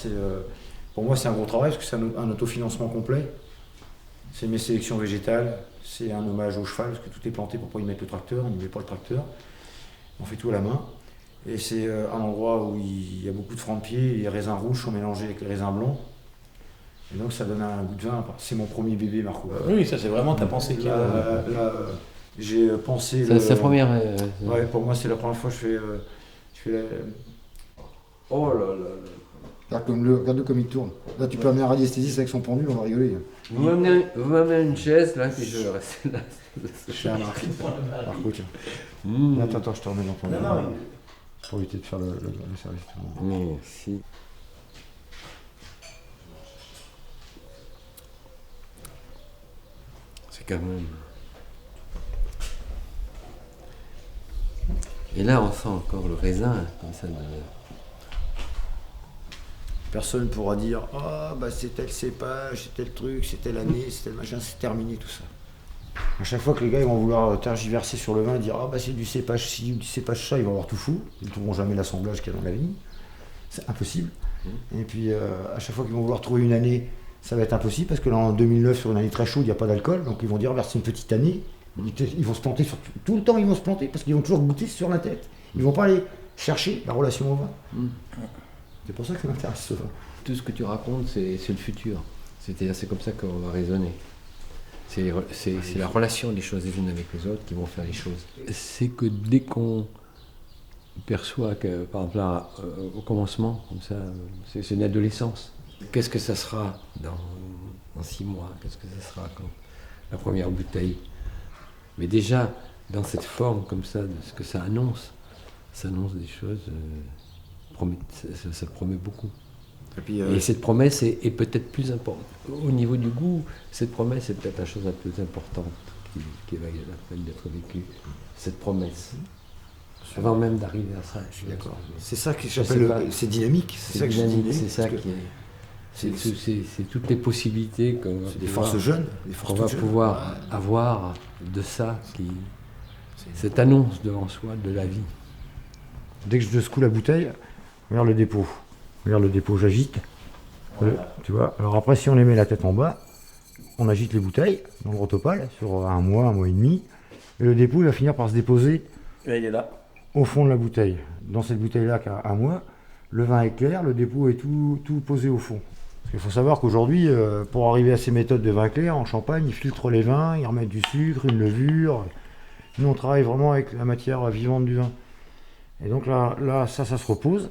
pour moi c'est un gros travail parce que c'est un autofinancement complet. C'est mes sélections végétales, c'est un hommage au cheval parce que tout est planté pour pas y mettre le tracteur, on n'y met pas le tracteur. On fait tout à la main. Et c'est un endroit où il y a beaucoup de francs de pied, les raisins rouges sont mélangés avec les raisins blancs. Et donc ça donne un goût de vin. C'est mon premier bébé, Marco. Oui, ça c'est vraiment ta pensée qui a... j'ai pensé... C'est sa première... Ouais, pour moi c'est la première fois que je fais la... Oh là là là. Regarde-le comme il tourne. Là tu peux amener un radiesthésiste avec son pendule, on va rigoler. Vous m'amenez une chaise là, puis je reste là. Je fais un Marco, tiens. Attends, je te remets dans ton... Pour éviter de faire le service. Merci. C'est quand même... Et là, on sent encore le raisin, comme ça. Personne pourra dire « Ah, bah c'est tel cépage, c'est tel truc, c'est telle année, c'est tel machin, c'est terminé tout ça. » À chaque fois que les gars ils vont vouloir tergiverser sur le vin et dire « Ah, bah c'est du cépage ci ou du cépage ça », ils vont avoir tout fou. Ils ne trouveront jamais l'assemblage qu'il y a dans la vigne. C'est impossible. Et puis à chaque fois qu'ils vont vouloir trouver une année, ça va être impossible parce que là en 2009, sur une année très chaude, il n'y a pas d'alcool. Donc ils vont dire « C'est une petite année ». Ils vont se planter sur tout le temps, ils vont se planter parce qu'ils vont toujours goûter sur la tête. Ils vont pas aller chercher la relation au vin. C'est pour ça que ça m'intéresse ce vin. Tout ce que tu racontes, c'est le futur. C'est-à-dire, c'est comme ça qu'on va raisonner. C'est la relation des choses les unes avec les autres qui vont faire les choses. C'est que dès qu'on perçoit que, par exemple, là, au commencement, comme ça, c'est une adolescence. Qu'est-ce que ça sera dans 6 mois? Qu'est-ce que ça sera quand la première bouteille? Mais déjà, dans cette forme comme ça, de ce que ça annonce des choses, ça promet beaucoup. Et, puis, et cette promesse est peut-être plus importante. Au niveau du goût, cette promesse est peut-être la chose la plus importante qui va la peine d'être vécue. Cette promesse. Avant même d'arriver à ça, je suis d'accord. C'est ça que Je sais j'appelle, pas. c'est dynamique. C'est ça que je dis dynamique, c'est ça parce que qui est. C'est toutes les possibilités qu'on va c'est des pouvoir- forces jeunes, des forces qu'on va toutes jeunes. pouvoir avoir de ça, cette annonce devant soi de la vie. Dès que je secoue la bouteille, regarde le dépôt. Regarde le dépôt, j'agite. Tu vois. Alors après, si on les met la tête en bas, on agite les bouteilles dans le rotopale sur un mois et demi. Et le dépôt, il va finir par se déposer Là, il est là. au fond de la bouteille. Dans cette bouteille-là, qui a un mois, le vin est clair, le dépôt est tout posé au fond. Parce qu'il faut savoir qu'aujourd'hui, pour arriver à ces méthodes de vin clair, en Champagne, ils filtrent les vins, ils remettent du sucre, une levure. Nous, on travaille vraiment avec la matière vivante du vin. Et donc là ça se repose.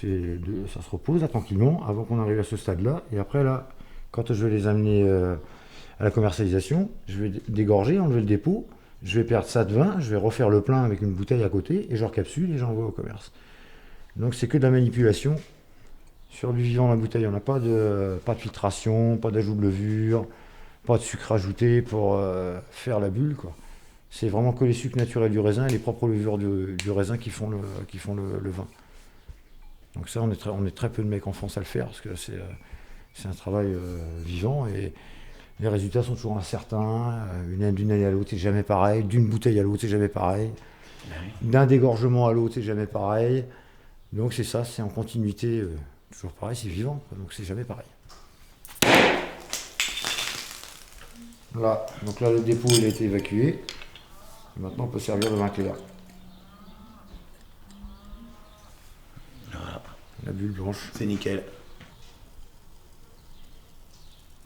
Ça se repose là, tranquillement avant qu'on arrive à ce stade-là. Et après, là, quand je vais les amener à la commercialisation, je vais dégorger, enlever le dépôt. Je vais perdre ça de vin, je vais refaire le plein avec une bouteille à côté et je recapsule et j'envoie au commerce. Donc c'est que de la manipulation sur du vivant dans la bouteille. On n'a pas de filtration, pas d'ajout de levure, pas de sucre ajouté pour faire la bulle, quoi. C'est vraiment que les sucres naturels du raisin et les propres levures du raisin qui font le vin. Donc ça, on est très peu de mecs en France à le faire parce que c'est un travail vivant et les résultats sont toujours incertains. D'une année à l'autre, c'est jamais pareil. D'une bouteille à l'autre, c'est jamais pareil. D'un dégorgement à l'autre, c'est jamais pareil. Donc c'est ça, c'est en continuité, toujours pareil, c'est vivant. Donc c'est jamais pareil. Là, donc là, le dépôt il a été évacué. Et maintenant, on peut servir le vin clair. Voilà. La bulle blanche. C'est nickel.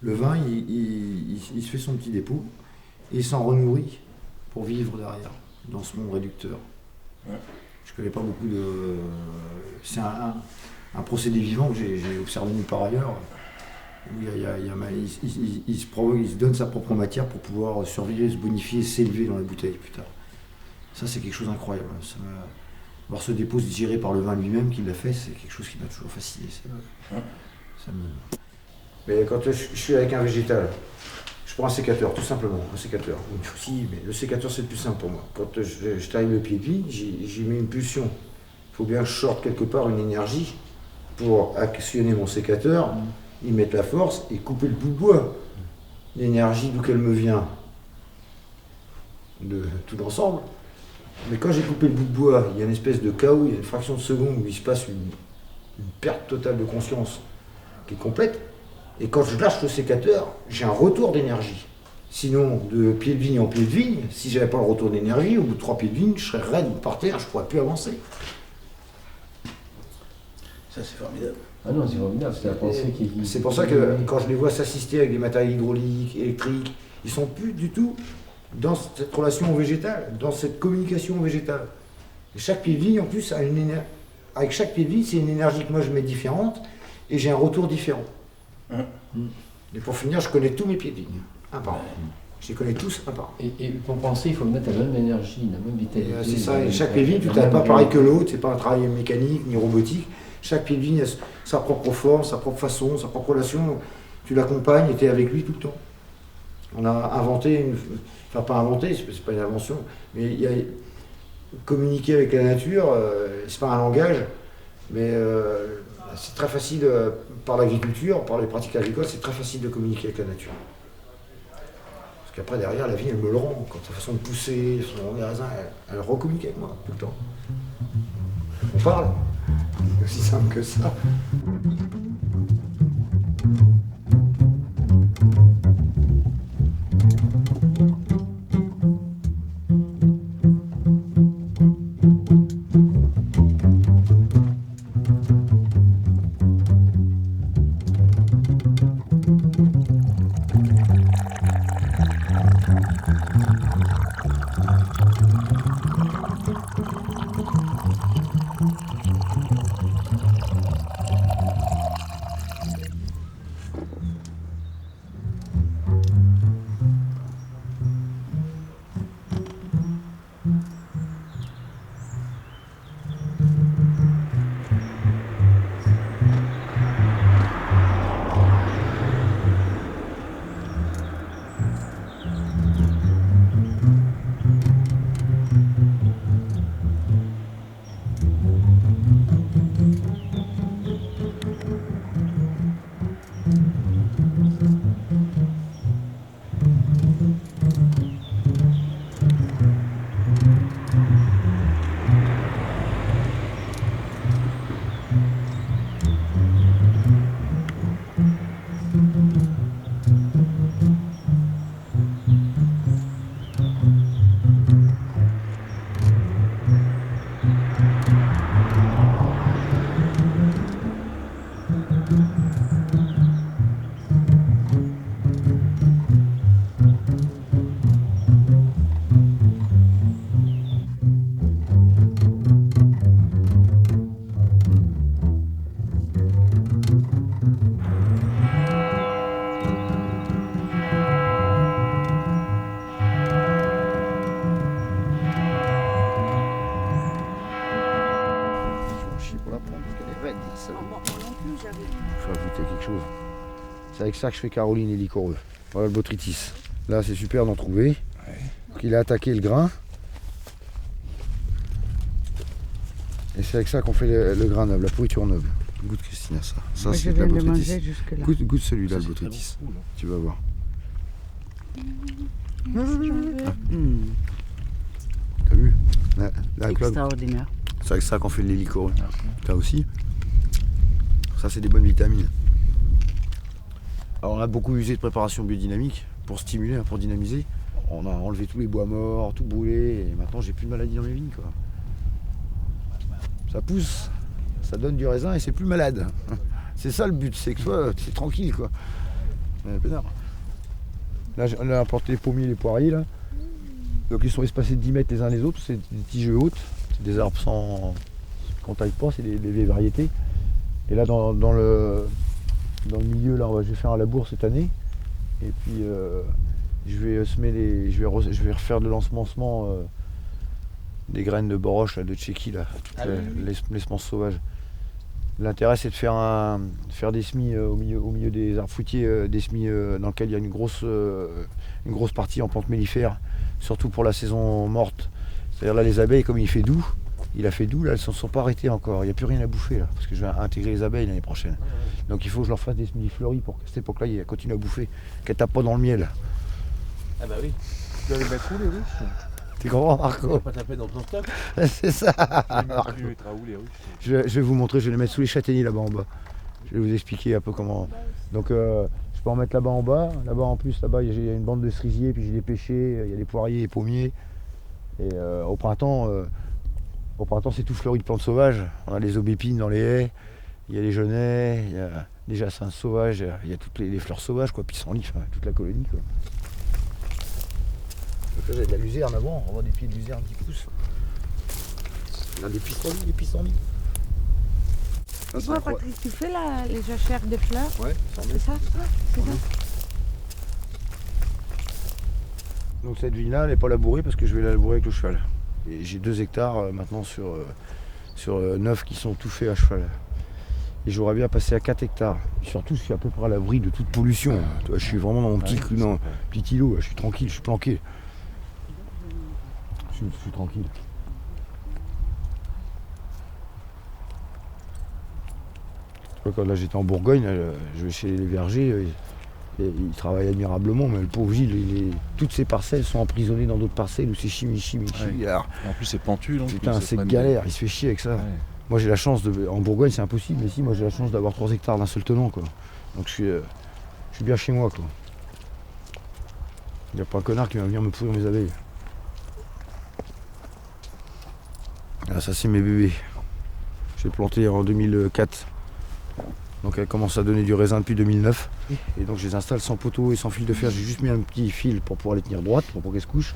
Le vin, il se fait son petit dépôt et il s'en renourrit pour vivre derrière, dans ce monde réducteur. Ouais. Je connais pas beaucoup de... C'est un procédé vivant que j'ai observé nulle part ailleurs. Où il se donne sa propre matière pour pouvoir survivre, se bonifier, s'élever dans la bouteille plus tard. Ça, c'est quelque chose d'incroyable. Voir ce dépôt se digérer par le vin lui-même qui l'a fait, c'est quelque chose qui m'a toujours fasciné. Mais quand je suis avec un végétal, je prends un sécateur, tout simplement, un sécateur. Si, mais le sécateur, c'est le plus simple pour moi. Quand je taille le pied de vigne, j'y mets une pulsion. Il faut bien que je sorte quelque part une énergie pour actionner mon sécateur, y mettre la force et couper le bout de bois. L'énergie, d'où qu'elle me vient, de tout l'ensemble. Mais quand j'ai coupé le bout de bois, il y a une espèce de chaos, il y a une fraction de seconde où il se passe une perte totale de conscience qui est complète. Et quand je lâche le sécateur, j'ai un retour d'énergie. Sinon, de pied de vigne en pied de vigne, si j'avais pas le retour d'énergie, au bout de 3 pieds de vigne, je serais raide par terre, je pourrais plus avancer. Ça, c'est formidable. Ah non, c'est formidable, c'est la pensée qui... C'est pour ça que quand je les vois s'assister avec des matériels hydrauliques, électriques, ils sont plus du tout dans cette relation au végétal, dans cette communication au végétal. Et chaque pied de vigne, en plus, a une énergie. Avec chaque pied de vigne, c'est une énergie que moi je mets différente et j'ai un retour différent. Et pour finir, je connais tous mes pieds de vigne, un par un. Je les connais tous un par un. Et pour penser, il faut mettre la même énergie, la même vitalité. C'est ça, et chaque pied de vigne, tout n'est pas pareil que l'autre, c'est pas un travail mécanique ni robotique. Chaque pied de vigne a sa propre forme, sa propre façon, sa propre relation. Tu l'accompagnes et tu es avec lui tout le temps. On a inventé, enfin pas inventé, c'est pas une invention, mais il y a communiquer avec la nature, c'est pas un langage, mais c'est très facile par l'agriculture, par les pratiques agricoles, c'est très facile de communiquer avec la nature. Parce qu'après derrière, la vie elle me le rend, quand sa façon de pousser, son raisin, elle recommunique avec moi tout le temps. On parle, c'est aussi simple que ça. ça. Faut ajouter quelque chose. C'est avec ça que je fais Caroline et liquoreux. Voilà le botrytis. Là, c'est super d'en trouver. Donc, il a attaqué le grain. Et c'est avec ça qu'on fait le grain noble, la pourriture noble. Goûte Christina ça. Ça c'est de la botrytis. Goûte celui-là, le botrytis. Tu vas voir. T'as vu la clope. Extraordinaire. C'est avec ça qu'on fait le liquoreux. T'as aussi. Ça c'est des bonnes vitamines. Alors on a beaucoup usé de préparation biodynamique pour stimuler, pour dynamiser. On a enlevé tous les bois morts, tout brûlé, et maintenant j'ai plus de maladie dans mes vignes quoi. Ça pousse, ça donne du raisin et c'est plus malade. C'est ça le but, c'est que toi c'est tranquille quoi. Là on a apporté les pommiers et les poiriers là. Donc ils sont espacés de 10 mètres les uns les autres, c'est des tiges hautes, c'est des arbres sans qu'on taille pas, c'est des vieilles variétés. Et là dans le milieu là je vais faire un labour cette année. Et puis je vais semer je vais refaire de l'ensemencement des graines de boroche là, de Tchéquie là, les semences sauvages. L'intérêt c'est de faire des semis au milieu des arbres fruitiers, des semis dans lesquels il y a une grosse partie en plantes mellifères, surtout pour la saison morte. C'est-à-dire là les abeilles comme il fait doux, là elles ne se sont pas arrêtées encore, il n'y a plus rien à bouffer là, parce que je vais intégrer les abeilles l'année prochaine. Donc il faut que je leur fasse des semis fleuris pour qu'à cette époque-là ils continuent à bouffer, qu'elles tapent pas dans le miel. Ah bah oui. Tu dois les mettre où les ruches? Tu comprends Marco? Tu vas pas taper dans ton stock? C'est ça. Je vais vous montrer, je vais les mettre sous les châtaigniers là-bas en bas. Je vais vous expliquer un peu comment. Donc je peux en mettre là-bas en bas. Là-bas en plus, là-bas il y a une bande de cerisiers, puis j'ai des pêchers, il y a des poiriers et pommiers. Et au printemps c'est tout fleuri de plantes sauvages. On a les aubépines dans les haies, il y a les genêts, il y a des jacinthes sauvages, il y a toutes les fleurs sauvages, quoi, pissenlit, enfin, toute la colonie. Quoi. Donc là, j'ai de la luzerne avant, on voit des pieds de luzerne qui poussent. On a des pissenlits. Toi, Patrick, tu fais les jachères de fleurs? Ouais, c'est ça? C'est ça. Donc cette vigne-là, elle n'est pas labourée parce que je vais la labourer avec le cheval. Et j'ai 2 hectares maintenant sur 9 qui sont tout faits à cheval. Et j'aurais bien passé à 4 hectares. Et surtout, je suis à peu près à l'abri de toute pollution. Je suis vraiment dans mon petit îlot, je suis tranquille, je suis planqué. Je suis tranquille. Quand là j'étais en Bourgogne, je vais chez les vergers, ils travaillent admirablement, mais le pauvre Gilles, toutes ces parcelles sont emprisonnées dans d'autres parcelles où c'est chimie. Ouais. Alors, en plus c'est pentu, donc putain, c'est galère, il se fait chier avec ça. Ouais. Moi j'ai la chance en Bourgogne c'est impossible, mais si, moi j'ai la chance d'avoir 3 hectares d'un seul tenant quoi. Donc je suis bien chez moi quoi. Il n'y a pas un connard qui va venir me pourrir mes abeilles. Là, ça c'est mes bébés. J'ai planté en 2004. Donc elle commence à donner du raisin depuis 2009. Et donc je les installe sans poteau et sans fil de fer. J'ai juste mis un petit fil pour pouvoir les tenir droites, pour qu'elles se couchent.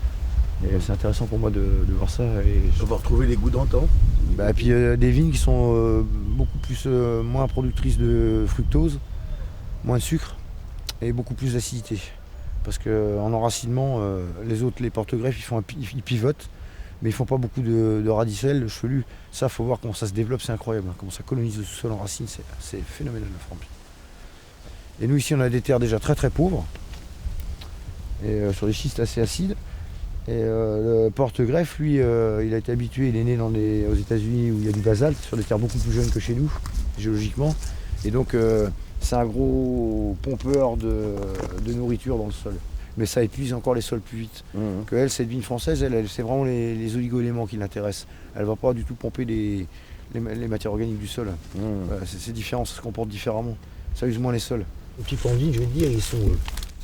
Et c'est intéressant pour moi de voir ça. Et on va retrouver les goûts d'antan. Et puis des vignes qui sont beaucoup plus moins productrices de fructose, moins de sucre et beaucoup plus d'acidité. Parce qu'en enracinement, les porte-greffes ils pivotent. Mais ils font pas beaucoup de radicelles, chevelus. Ça, faut voir comment ça se développe, c'est incroyable. Comment ça colonise le sous-sol en racines, c'est phénoménal la forme. Et nous ici, on a des terres déjà très très pauvres, et sur des schistes assez acides. Et le porte-greffe, lui, il a été habitué, il est né aux États-Unis où il y a du basalte, sur des terres beaucoup plus jeunes que chez nous, géologiquement. Et donc, c'est un gros pompeur de nourriture dans le sol. Mais ça épuise encore les sols plus vite. Que elle, cette vigne française, c'est vraiment les oligo-éléments qui l'intéressent. Elle ne va pas du tout pomper les matières organiques du sol. C'est différent, ça se comporte différemment. Ça use moins les sols. Les petits plants de vigne, je vais te dire, ils sont...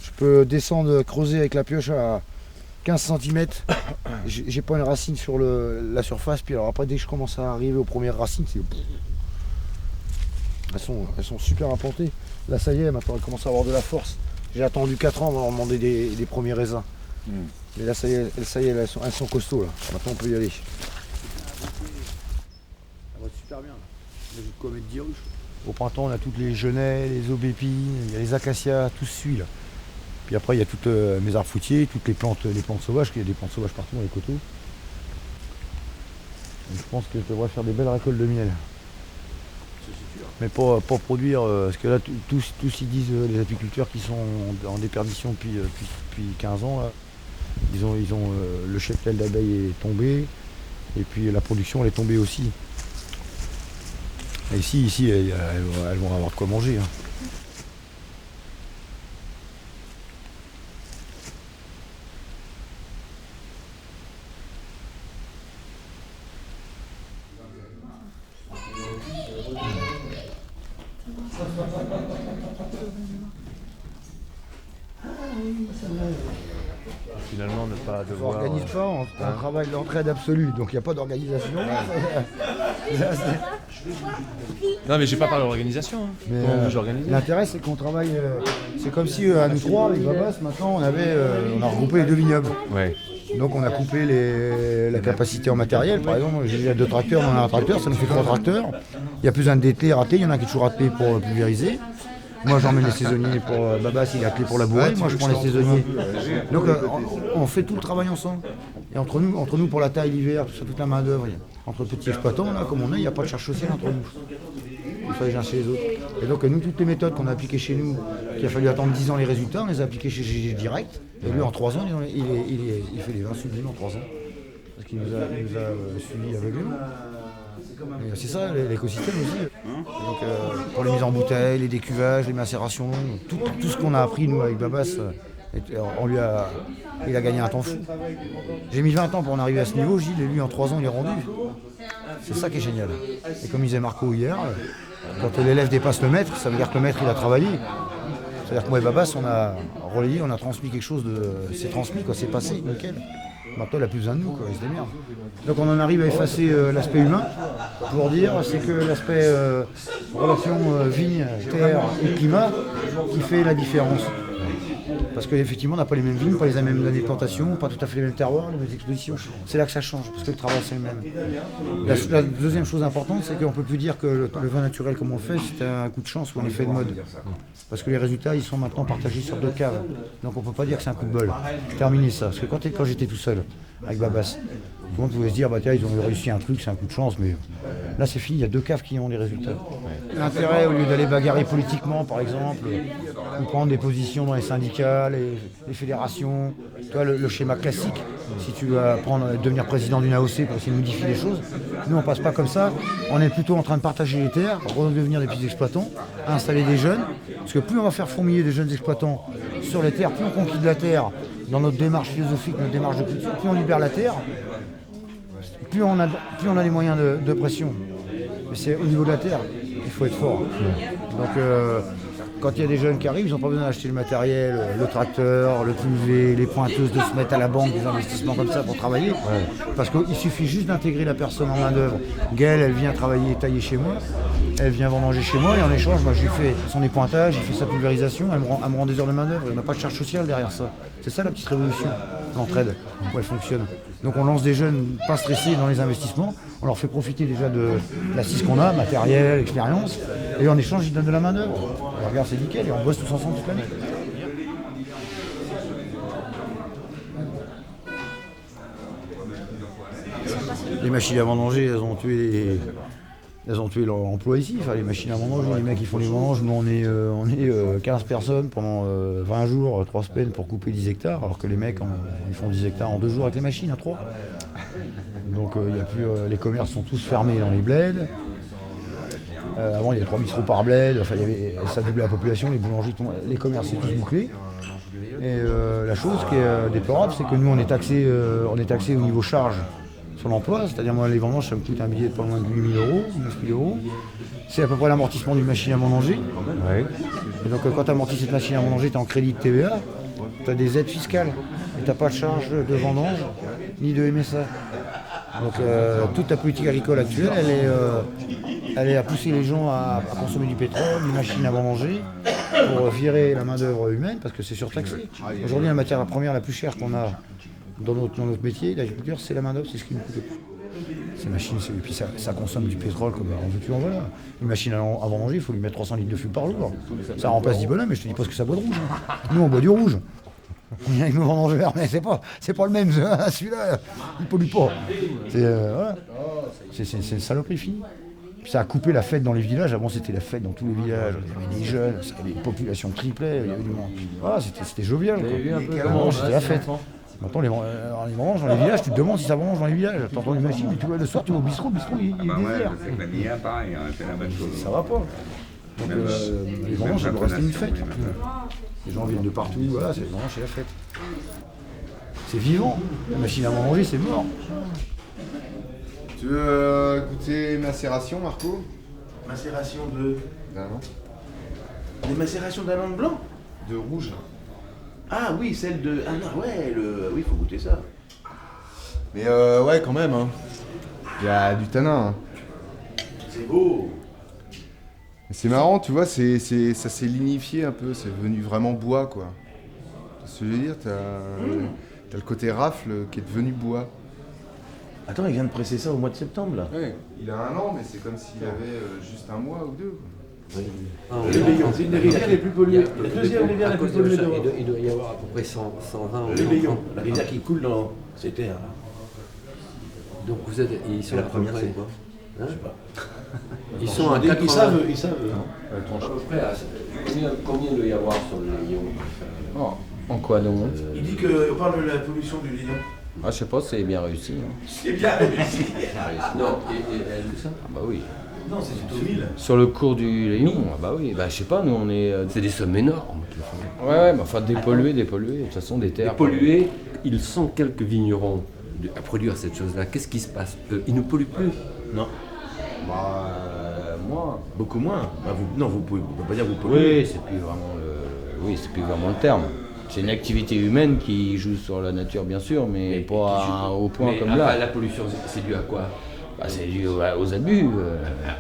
Je peux descendre, creuser avec la pioche à 15 cm. J'ai pas une racine sur la surface. Puis alors après, dès que je commence à arriver aux premières racines, c'est... Elles sont super implantées. Là, ça y est, maintenant, elles commencent à avoir de la force. J'ai attendu 4 ans avant de leur demander des premiers raisins. Mais là, ça y est, elles sont costauds. Là. Maintenant, on peut y aller. Ça va être super bien. J'ai de quoi mettre 10 ruches. Au printemps, on a toutes les genêts, les aubépines, il y a les acacias, tout se suit là. Puis après, il y a toutes mes arbres fruitiers, toutes les plantes sauvages, il y a des plantes sauvages partout dans les coteaux. Donc, je pense que je devrais faire des belles récoltes de miel. C'est sûr. mais pas produire, parce que là, tous ils disent, les apiculteurs qui sont en déperdition depuis 15 ans, là, ils ont le cheptel d'abeilles est tombé, et puis la production elle est tombée aussi. Et ici elles vont avoir de quoi manger. Hein. Finalement, ne pas On devoir... n'organise pas, on travaille l'entraide absolue, donc il n'y a pas d'organisation. Non, mais j'ai pas parlé d'organisation. Hein. Mais, Comment vous organisez? l'intérêt c'est qu'on travaille, c'est comme si à nous trois avec Babas maintenant on a regroupé les 2 vignobles. Ouais. Donc on a coupé la capacité en matériel, par exemple j'ai déjà 2 tracteurs, on a un tracteur, ça nous fait 3 tracteurs. Il y a plus besoin d'été raté, il y en a qui est toujours raté pour pulvériser. Moi j'emmène les saisonniers pour Babas, il a clé pour labourer, moi je prends les saisonniers. Donc on fait tout le travail ensemble. Et entre nous pour la taille, l'hiver, tout ça, toute la main d'œuvre, entre petits exploitants, là comme on est, il n'y a pas de charge sociale entre nous. Il faut les uns chez les autres. Et donc nous, toutes les méthodes qu'on a appliquées chez nous, qu'il a fallu attendre 10 ans les résultats, on les a appliquées chez GG direct. Et lui en 3 ans, il fait les 20 sublimes en 3 ans. Parce qu'il nous a suivis aveuglément. Et c'est ça l'écosystème aussi. Donc, pour les mises en bouteille, les décuvages, les macérations longues, tout ce qu'on a appris nous avec Babas, il a gagné un temps fou. J'ai mis 20 ans pour en arriver à ce niveau, Gilles, et lui en 3 ans il est rendu. C'est ça qui est génial. Et comme disait Marco hier, quand l'élève dépasse le maître, ça veut dire que le maître il a travaillé. C'est-à-dire que moi et Babas on a relayé, on a transmis quelque chose c'est transmis, quoi, c'est passé, nickel. Maintenant, il n'a plus besoin de nous, quoi, il se démerde. Donc on en arrive à effacer l'aspect humain, pour dire c'est que l'aspect relation vigne, terre et climat qui fait la différence. Parce qu'effectivement, on n'a pas les mêmes vignes, pas les mêmes années de plantation, pas tout à fait les mêmes terroirs, les mêmes expositions. C'est là que ça change, parce que le travail c'est le même. La deuxième chose importante, c'est qu'on ne peut plus dire que le vin naturel comme on le fait, c'est un coup de chance ou un effet de mode. Parce que les résultats, ils sont maintenant partagés sur 2 caves. Donc on ne peut pas dire que c'est un coup de bol. Terminer ça. Parce que quand j'étais tout seul, avec Babas, tout le monde pouvait se dire, bah tiens, ils ont réussi un truc, c'est un coup de chance, mais là c'est fini, il y a 2 caves qui ont les résultats. L'intérêt, au lieu d'aller bagarrer politiquement, par exemple, ou prendre des positions dans les syndicats, les fédérations, tu vois, le schéma classique, si tu vas devenir président d'une AOC pour essayer de modifier les choses, nous on passe pas comme ça, on est plutôt en train de partager les terres, redevenir des petits exploitants, installer des jeunes, parce que plus on va faire fourmiller des jeunes exploitants sur les terres, plus on conquit de la terre dans notre démarche philosophique, notre démarche de culture, plus on libère la terre, plus on a les moyens de pression. Mais c'est au niveau de la terre, il faut être fort. Donc quand il y a des jeunes qui arrivent, ils n'ont pas besoin d'acheter le matériel, le tracteur, le pulvé, les pointeuses, de se mettre à la banque, des investissements comme ça pour travailler. Parce qu'il suffit juste d'intégrer la personne en main d'œuvre. Gaëlle, elle vient travailler, tailler chez moi, elle vient vendanger chez moi et en échange, moi, je lui fais son épointage, je fais sa pulvérisation, elle me rend des heures de main d'œuvre. Il n'y a pas de charge sociale derrière ça. C'est ça la petite révolution, l'entraide, où elle fonctionne. Donc on lance des jeunes pas stressés dans les investissements, on leur fait profiter déjà de l'assise qu'on a, matériel, expérience, et en échange ils donnent de la main d'œuvre. Regarde, c'est nickel, et on bosse tous ensemble toute l'année. Les machines à vendanger, elles ont tué leur emploi ici, enfin les machines à vendanger, les mecs qui font les vendanges, nous on est 15 personnes pendant 20 jours, 3 semaines pour couper 10 hectares, alors que les mecs ils font 10 hectares en 2 jours avec les machines à 3. Donc y a plus, les commerces sont tous fermés dans les bleds. Avant il y avait 3 bistrots par bled, enfin, ça doublait la population, les boulangeries, les commerces étaient tous bouclés. Et la chose qui est déplorable, c'est que nous on est taxé au niveau charge sur l'emploi, c'est-à-dire moi les vendanges ça me coûte un billet de pas loin de 8 000 euros, 9 000 euros. C'est à peu près l'amortissement d'une machine à vendanger. Et donc quand tu amortis cette machine à vendanger, tu es en crédit de TVA, tu as des aides fiscales. Et tu n'as pas de charge de vendange ni de MSA. Donc toute ta politique agricole actuelle, elle est à pousser les gens à consommer du pétrole, des machines à vendanger, pour virer la main d'œuvre humaine, parce que c'est surtaxé. Aujourd'hui la matière première la plus chère qu'on a dans notre métier, l'agriculture, c'est la main d'œuvre, c'est ce qui nous coûte. Ces machines, et puis ça consomme du pétrole comme on veut plus en voilà. Une machine à vendanger, il faut lui mettre 300 litres de fût par jour. Ça remplace 10 bonhommes, mais je te dis pas ce que ça boit de rouge. Nous on boit du rouge. On est avec nos vendangeurs, mais c'est pas le même, celui-là, il pollue pas. C'est une saloperie finie. Puis ça a coupé la fête dans les villages. Avant, c'était la fête dans tous les villages. Il y avait des jeunes, les populations triplaient, il y avait du monde. Ah, c'était jovial. Avant, c'était la fête. Maintenant, les vendanges dans les villages, tu te demandes si ça vendange dans les villages. Tu entends les machines, mais tu vois, le soir, tu vas au bistrot, il est désert. C'est que la Mia, pareil, on a fait la même chose. Ça va pas. Donc, les vendanges, ça doit rester une fête. Les gens viennent de partout, voilà, c'est vendanges, c'est la fête. C'est vivant. La machine à manger, c'est mort. Tu veux goûter macération, Marco? Macération de. D'un an. Des macérations d'amande blanc? De rouge. Ah oui, celle de. Ah non, ouais, oui, faut goûter ça. Mais ouais, quand même. Hein. Il y a du tanin. Hein. C'est beau. C'est marrant, tu vois, ça s'est lignifié un peu, c'est devenu vraiment bois, quoi. Ce que je veux dire, t'as le côté rafle qui est devenu bois. Attends, il vient de presser ça au mois de septembre, là. Ouais, il a 1 an, mais c'est comme s'il avait juste 1 mois ou 2. Oui. Le Léon, c'est une des rivières les plus polluées. La deuxième rivière la plus polluée d'Europe. Il doit y avoir à peu près 120. Le Léon, la rivière qui coule dans ces terres. Donc vous êtes. Ils sont la première, c'est quoi? Hein? Je sais pas. Ils sont à 80. Ils savent. À peu près à combien il doit y avoir sur le Léon? Oh, en quoi donc? Il dit qu'on parle de la pollution du Léon. Ah, je sais pas, c'est bien réussi. Hein. C'est bien réussi. Non, et elle ça? Ah bah oui. Non, c'est plutôt 1000. Sur le cours du Léon, ah bah oui. Bah je sais pas, nous on est... C'est des sommes énormes. Ouais, mais enfin dépolluer. De toute façon, des terres... Dépolluer, ils sont quelques vignerons à produire cette chose-là. Qu'est-ce qui se passe? Ils ne polluent plus. Non. Bah... moi... Beaucoup moins. Bah, vous pouvez pas dire que vous polluez. Oui, c'est plus vraiment le terme. C'est une activité humaine qui joue sur la nature, bien sûr, mais pas au point comme là. La pollution, c'est dû à quoi? Bah, c'est dû aux abus.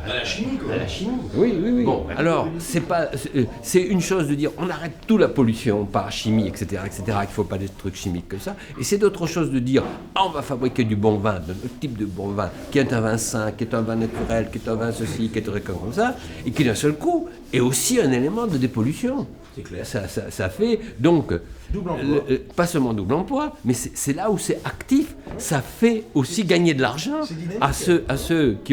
À la chimie, quoi. À la chimie. Oui. Bon, alors, c'est une chose de dire on arrête toute la pollution par chimie, etc., qu'il ne faut pas des trucs chimiques comme ça. Et c'est d'autre chose de dire on va fabriquer du bon vin, de notre type de bon vin, qui est un vin sain, qui est un vin naturel, qui est un vin ceci, qui est un vin comme ça, et qui d'un seul coup est aussi un élément de dépollution. C'est clair. Ça fait donc pas seulement double emploi, mais c'est là où c'est actif. Ça fait aussi gagner de l'argent à ceux qui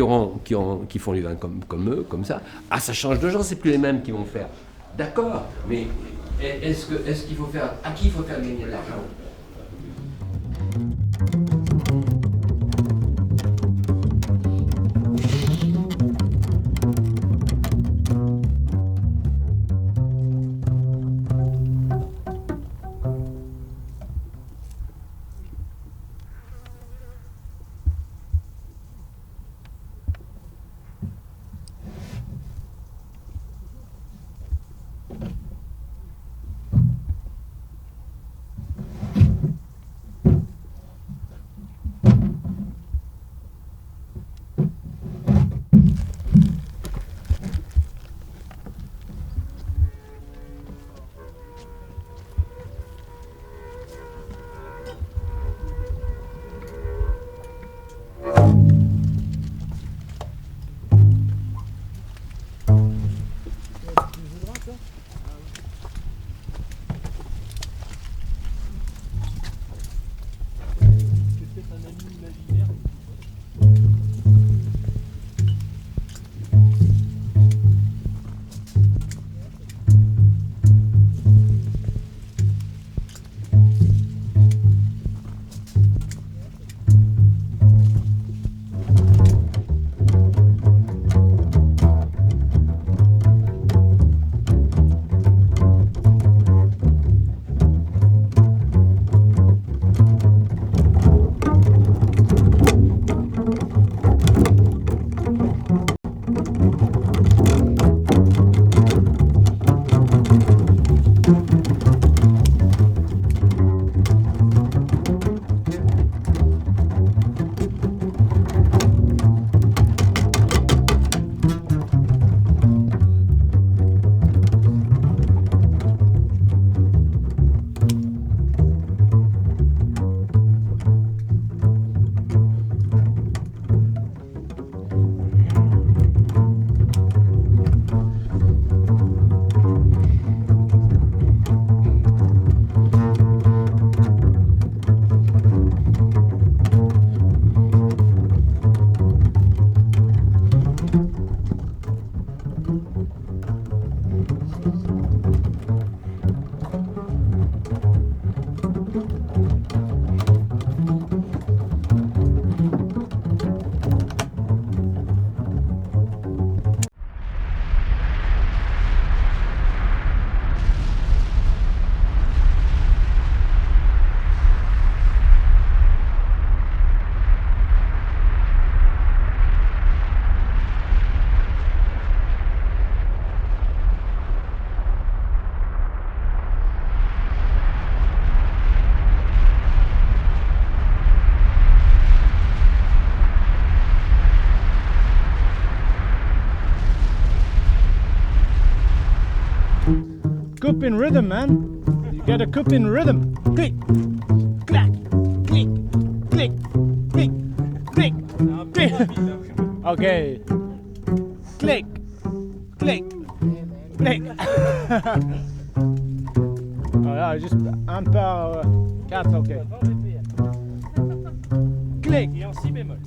font du vin comme eux, comme ça. Ah, ça change de gens, c'est plus les mêmes qui vont faire. D'accord, mais est-ce qu'il faut faire à qui il faut faire gagner de l'argent? in rhythm, man. You gotta coop in rhythm. Click, clack, click, click, click, click, click. Okay. Click, click, click. Voilà, juste un par 4, ok. Clic. Et en si bémol.